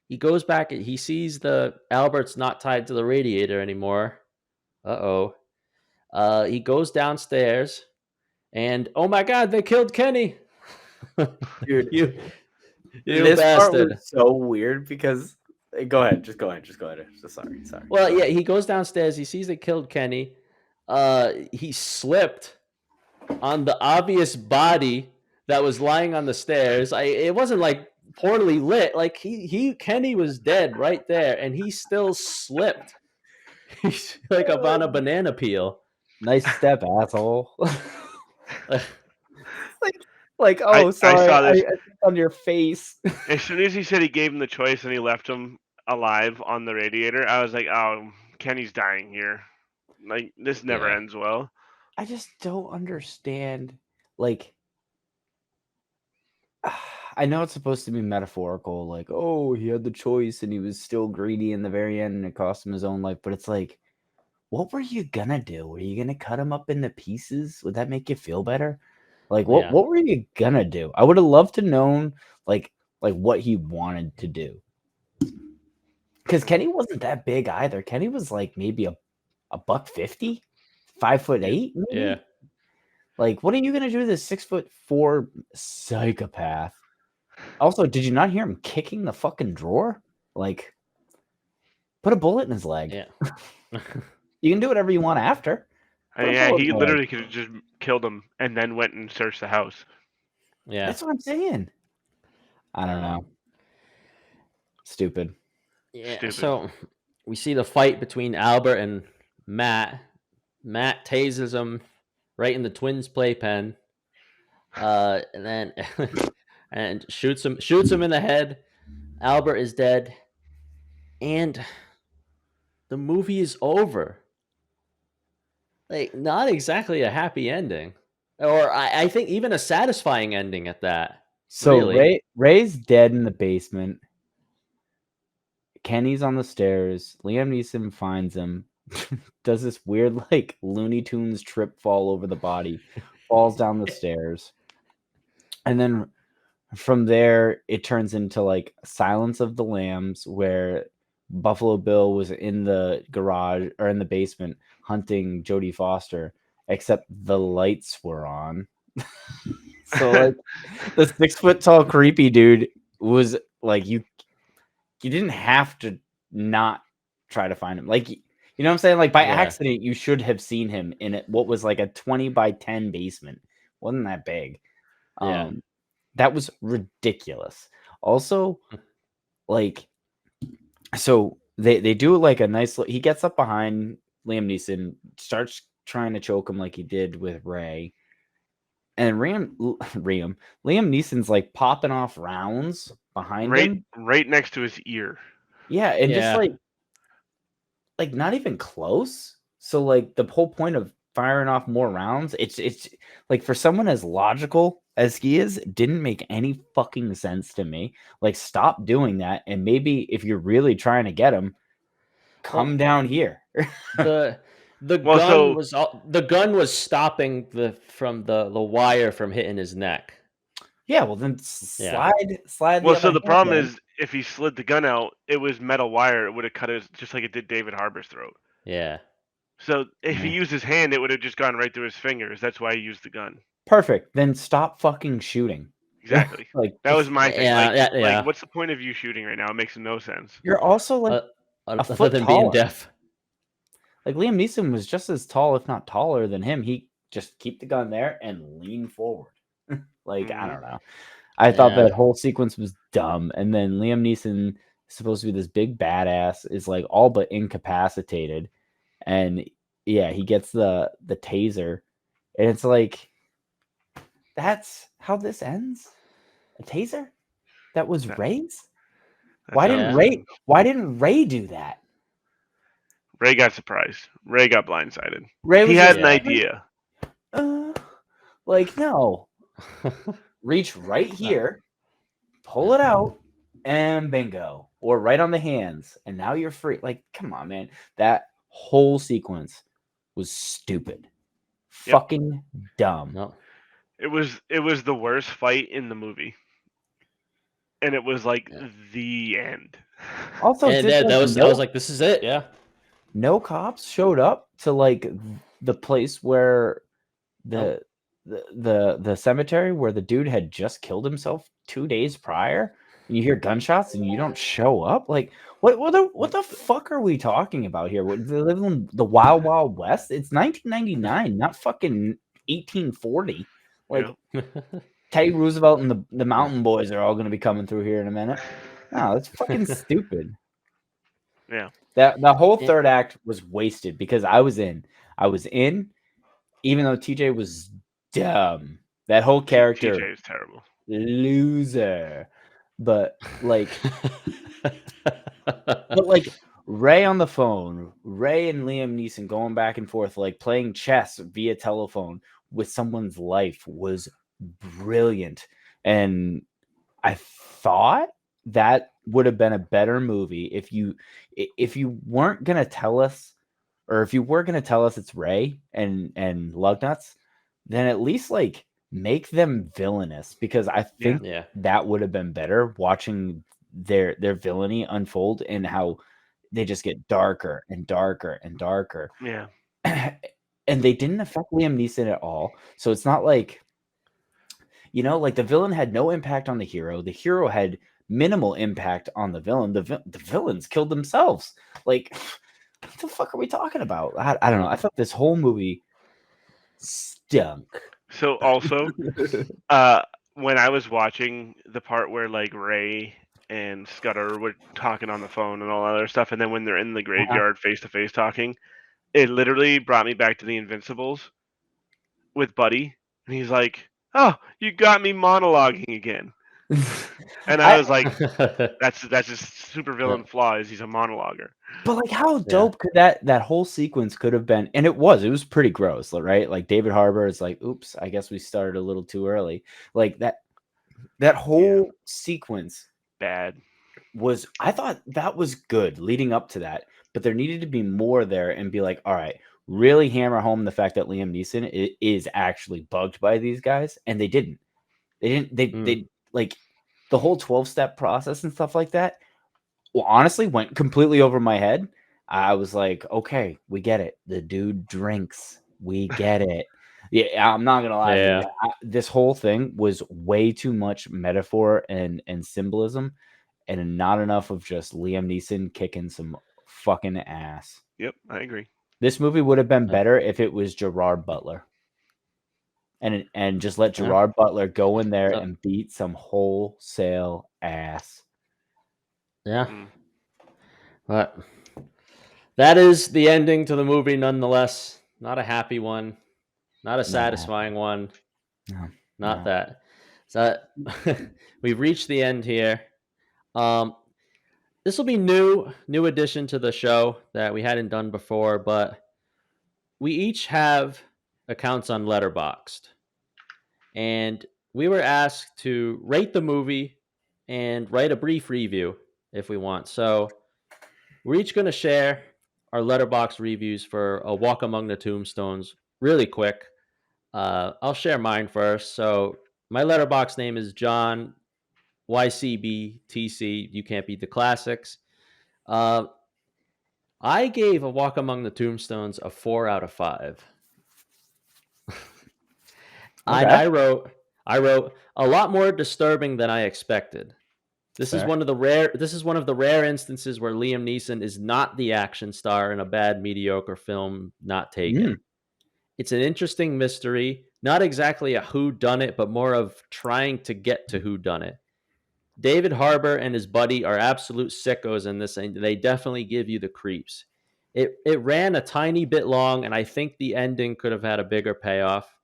He goes back and he sees the Albert's not tied to the radiator anymore. He goes downstairs, and oh my God, they killed Kenny. Dude, you this part bastard. was so weird because go ahead. Sorry. Well, yeah, he goes downstairs. He sees they killed Kenny. He slipped on the obvious body that was lying on the stairs. It wasn't like poorly lit. Like Kenny was dead right there, and he still slipped. He's like up on a banana peel. Nice step, asshole. Like, I saw this on your face. as soon as he said he gave him the choice and he left him alive on the radiator. I was like, oh, Kenny's dying here. Like, this never ends well. I just don't understand. Like, I know it's supposed to be metaphorical. Like, oh, he had the choice and he was still greedy in the very end and it cost him his own life. But it's like, what were you gonna do? Were you gonna cut him up into pieces? Would that make you feel better? Like, what were you gonna do? I would have loved to known like what he wanted to do. Because Kenny wasn't that big either. Kenny was like maybe a $150, 5'8", maybe? Yeah. Like, what are you gonna do to this 6'4" psychopath? Also, did you not hear him kicking the fucking drawer? Like, put a bullet in his leg. Yeah. You can do whatever you want after. Yeah, he literally could have just killed him and then went and searched the house. Yeah. That's what I'm saying. I don't know. Stupid. Yeah. Stupid. So we see the fight between Albert and Matt. Matt tases him right in the twins' playpen. And then and shoots him in the head. Albert is dead. And the movie is over. Like, not exactly a happy ending. Or I think even a satisfying ending at that. So really. Ray's dead in the basement. Kenny's on the stairs. Liam Neeson finds him. Does this weird like Looney Tunes trip fall over the body. Falls down the stairs. And then from there, it turns into like Silence of the Lambs, where Buffalo Bill was in the garage or in the basement hunting Jodie Foster, except the lights were on. So like the 6 foot tall creepy dude was like, you didn't have to not try to find him. Like, you know what I'm saying? Like by accident, you should have seen him in it. What was like a 20 by 10 basement. Wasn't that big. That was ridiculous. Also, like, so they do like a nice, he gets up behind Liam Neeson, starts trying to choke him like he did with Ray. And Liam Neeson's like popping off rounds behind him. Right next to his ear. Yeah, and just like not even close. So like the whole point of firing off more rounds, it's like for someone as logical as he is, it didn't make any fucking sense to me. Like, stop doing that, and maybe if you're really trying to get him, come down here. The gun was stopping the wire from hitting his neck. Yeah, well then slide. Well, so the problem is if he slid the gun out, it was metal wire. It would have cut his, just like it did David Harbour's throat. Yeah. So if he used his hand, it would have just gone right through his fingers. That's why he used the gun. Perfect. Then stop fucking shooting. Exactly. Like that was my thing. Like, what's the point of you shooting right now? It makes no sense. You're also like a foot taller. Being deaf. Like Liam Neeson was just as tall, if not taller, than him. He just keep the gun there and lean forward. Like, I don't know. I thought that whole sequence was dumb. And then Liam Neeson is supposed to be this big badass, is like all but incapacitated. And yeah, he gets the taser. And it's like, that's how this ends? A taser? That was Ray's? Why didn't Ray do that? Ray got surprised. Ray got blindsided. He had an idea. Like, no. Reach right here, pull it out, and bingo. Or right on the hands, and now you're free. Like, come on, man. That whole sequence was stupid. Yep. Fucking dumb. No. It was the worst fight in the movie. And it was like the end. Also, And just that like was I was like, this is it, yeah. no cops showed up to like the place where Nope. the cemetery where the dude had just killed himself 2 days prior. And you hear gunshots and you don't show up. Like, what the fuck are we talking about here? What, they live in the Wild Wild West? It's 1999, not fucking 1840. Like, Yeah. Teddy Roosevelt and the Mountain Boys are all going to be coming through here in a minute. No, that's fucking stupid. Yeah. The whole third act was wasted because I was in, even though TJ was dumb. That whole character, TJ is terrible. loser. But like Ray on the phone, Ray and Liam Neeson going back and forth, like playing chess via telephone with someone's life was brilliant. And I thought that would have been a better movie if you weren't gonna tell us, or if you were gonna tell us it's Ray and Lugnuts, then at least like make them villainous, because I think that would have been better, watching their villainy unfold and how they just get darker and darker and darker. Yeah. And they didn't affect Liam Neeson at all. So it's not like, like the villain had no impact on the hero. The hero had minimal impact on the villain. The villains killed themselves. Like, what the fuck are we talking about? I don't know. I thought this whole movie stunk. So also, when I was watching the part where like Ray and Scudder were talking on the phone and all that other stuff, and then when they're in the graveyard face to face talking, it literally brought me back to the Invincibles with Buddy, and he's like, "Oh, you got me monologuing again," and I was like, "That's his super villain flaw, is he's a monologuer." But like, how dope could that whole sequence could have been? And it was pretty gross, right? Like David Harbour is like, "Oops, I guess we started a little too early." Like that whole sequence bad was, I thought that was good leading up to that, but there needed to be more there and be like, all right, really hammer home the fact that Liam Neeson is actually bugged by these guys, and they didn't. They like the whole 12-step process and stuff like that. Well, honestly, went completely over my head. I was like, okay, we get it. The dude drinks. We get it. Yeah, I'm not gonna lie. Yeah. This whole thing was way too much metaphor and symbolism, and not enough of just Liam Neeson kicking some fucking ass. Yep, I agree. This movie would have been better if it was Gerard Butler. And just let Gerard Butler go in there and beat some wholesale ass. Yeah. But that is the ending to the movie nonetheless. Not a happy one. Not a satisfying one. Not that. So we've reached the end here. This will be new addition to the show that we hadn't done before, but we each have accounts on Letterboxd. And we were asked to rate the movie and write a brief review if we want. So we're each going to share our Letterboxd reviews for A Walk Among the Tombstones really quick. I'll share mine first. So my Letterboxd name is John YCBTC. You can't beat the classics. I gave A Walk Among the Tombstones a 4 out of 5. And I wrote a lot more disturbing than I expected. This is one of the rare instances where Liam Neeson is not the action star in a bad, mediocre film, not Taken. It's an interesting mystery, not exactly a whodunit, but more of trying to get to whodunit. David Harbour and his buddy are absolute sickos in this, and they definitely give you the creeps. It ran a tiny bit long, and I think the ending could have had a bigger payoff.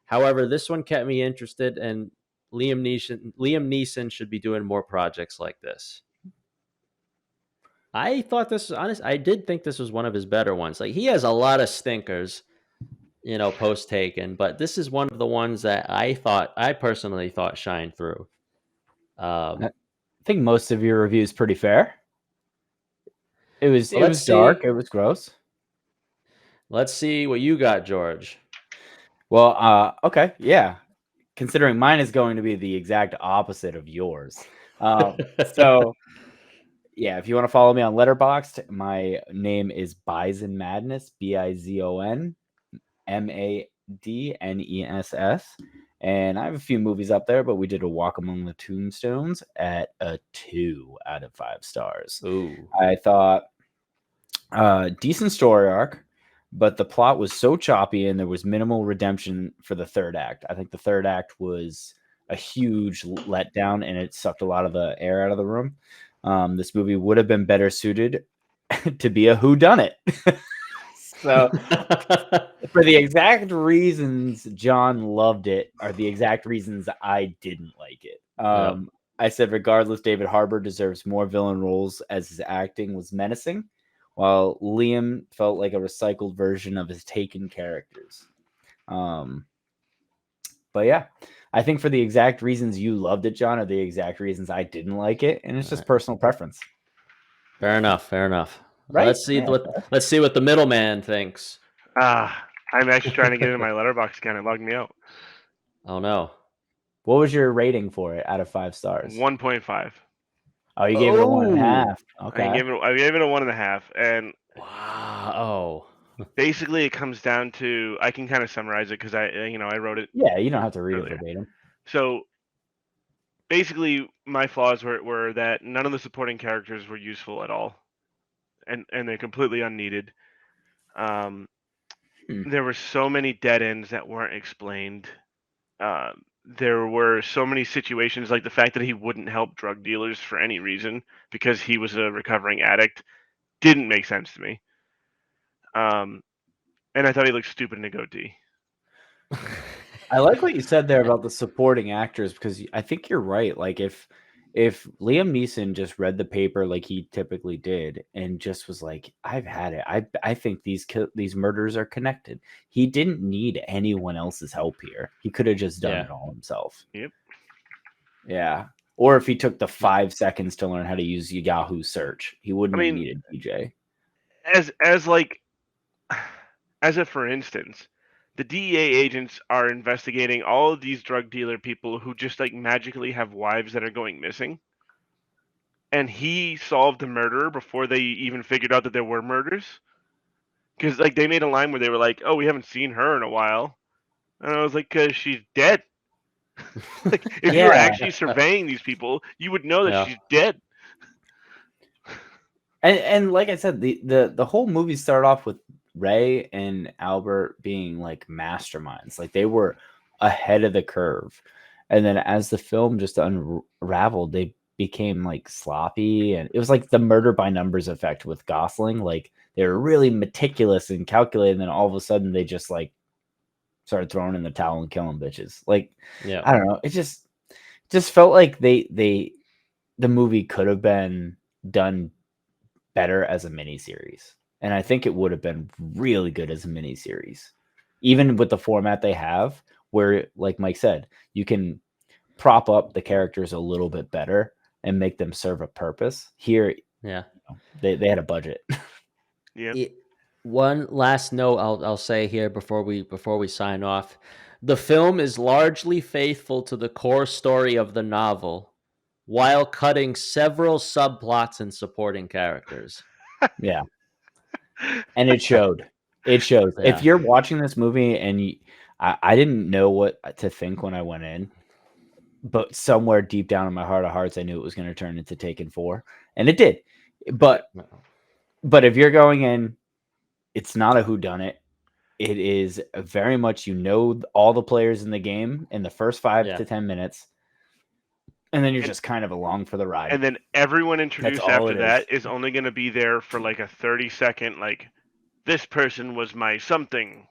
However, this one kept me interested, and Liam Neeson should be doing more projects like this. I thought this was honest. I did think this was one of his better ones. Like, he has a lot of stinkers. post Taken, but this is one of the ones that I personally thought shined through. I think most of your review is pretty fair. It was dark. It was gross. Let's see what you got, George. Well, okay, yeah. Considering mine is going to be the exact opposite of yours. So yeah, if you want to follow me on Letterboxd, my name is Bison Madness, BIZON MADNESS. And I have a few movies up there, but we did a Walk Among the Tombstones at a 2 out of 5 stars. Ooh. I thought decent story arc, but the plot was so choppy and there was minimal redemption for the third act. I think the third act was a huge letdown and it sucked a lot of the air out of the room. This movie would have been better suited to be a whodunit. So, for the exact reasons John loved it, are the exact reasons I didn't like it. I said, regardless, David Harbour deserves more villain roles as his acting was menacing, while Liam felt like a recycled version of his Taken characters. But yeah, I think for the exact reasons you loved it, John, are the exact reasons I didn't like it, and it's just personal preference. Fair enough. Right? Let's see what the middleman thinks. I'm actually trying to get into my Letterboxd account. It logged me out. Oh no. What was your rating for it out of 5 stars? 1.5. Oh, you gave it a 1.5. Okay. I gave it a 1.5, and wow. Basically, it comes down to, I can kind of summarize it because I wrote it. Yeah, you don't have to read it verbatim. So basically, my flaws were that none of the supporting characters were useful at all, and they're completely unneeded. There were so many dead ends that weren't explained. There were so many situations, like the fact that he wouldn't help drug dealers for any reason because he was a recovering addict, didn't make sense to me. And I thought he looked stupid in a goatee. I like what you said there about the supporting actors, because I think you're right. Like if Liam Neeson just read the paper like he typically did and just was like, I've had it. I think these murders are connected. He didn't need anyone else's help here. He could have just done it all himself. Yep. Yeah. Or if he took the 5 seconds to learn how to use Yahoo search, he wouldn't have needed DJ. As a for instance, the DEA agents are investigating all of these drug dealer people who just like magically have wives that are going missing. And he solved the murder before they even figured out that there were murders. Because like they made a line where they were like, "Oh, we haven't seen her in a while," and I was like, "Cause she's dead." Like if you were actually surveying these people, you would know that she's dead. And like I said, the whole movie started off with Ray and Albert being like masterminds. Like they were ahead of the curve. And then as the film just unraveled, they became like sloppy, and it was like the murder by numbers effect with Gosling. Like they were really meticulous and calculated, and then all of a sudden they just like started throwing in the towel and killing bitches. Like I don't know. It just felt like the movie could have been done better as a miniseries. And I think it would have been really good as a miniseries. Even with the format they have, where, like Mike said, you can prop up the characters a little bit better and make them serve a purpose. Here, they had a budget. Yeah. One last note I'll say here before we sign off. The film is largely faithful to the core story of the novel, while cutting several subplots and supporting characters. Yeah. And it showed. It shows. Yeah. If you're watching this movie and I didn't know what to think when I went in, but somewhere deep down in my heart of hearts, I knew it was going to turn into Taken 4, and it did. But if you're going in, it's not a whodunit. It is very much, all the players in the game in the first 5 to 10 minutes. And then you're just kind of along for the ride. And then everyone introduced after that is only going to be there for like a 30-second, like, this person was my something.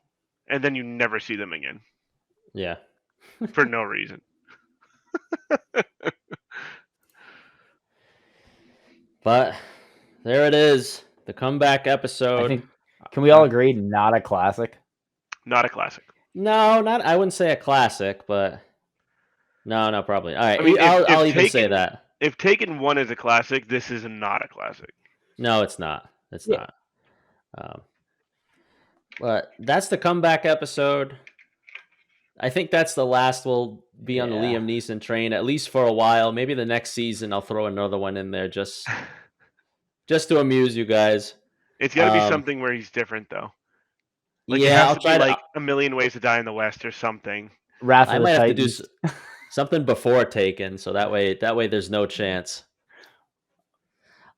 And then you never see them again. Yeah. For no reason. But there it is. The comeback episode. Can we all agree, not a classic? Not a classic. No, not. I wouldn't say a classic, but no, probably. All right, I mean, I'll even say that. If Taken 1 is a classic, this is not a classic. No, it's not. It's not. But that's the comeback episode. I think that's the last we'll be on the Liam Neeson train, at least for a while. Maybe the next season I'll throw another one in there just to amuse you guys. It's got to be something where he's different, though. Like, yeah, it has I'll to try be like A Million Ways to Die in the West or something. Wrath of I the might have Titans. to do something before Taken, so that way there's no chance.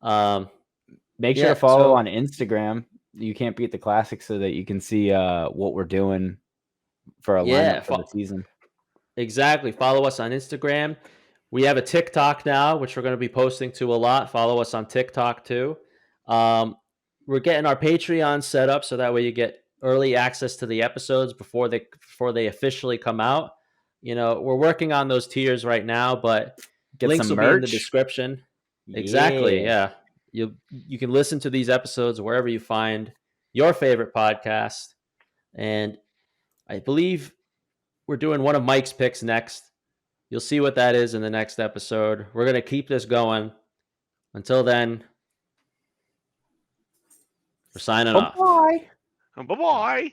Make sure to follow on Instagram. You can't beat the classics, so that you can see what we're doing for a lineup for the season. Exactly. Follow us on Instagram. We have a TikTok now, which we're going to be posting to a lot. Follow us on TikTok too. We're getting our Patreon set up so that way you get early access to the episodes before they officially come out. We're working on those tiers right now, but links will be in the description. Yeah. Exactly. Yeah. You can listen to these episodes wherever you find your favorite podcast. And I believe we're doing one of Mike's picks next. You'll see what that is in the next episode. We're going to keep this going. Until then, we're signing off. Bye-bye.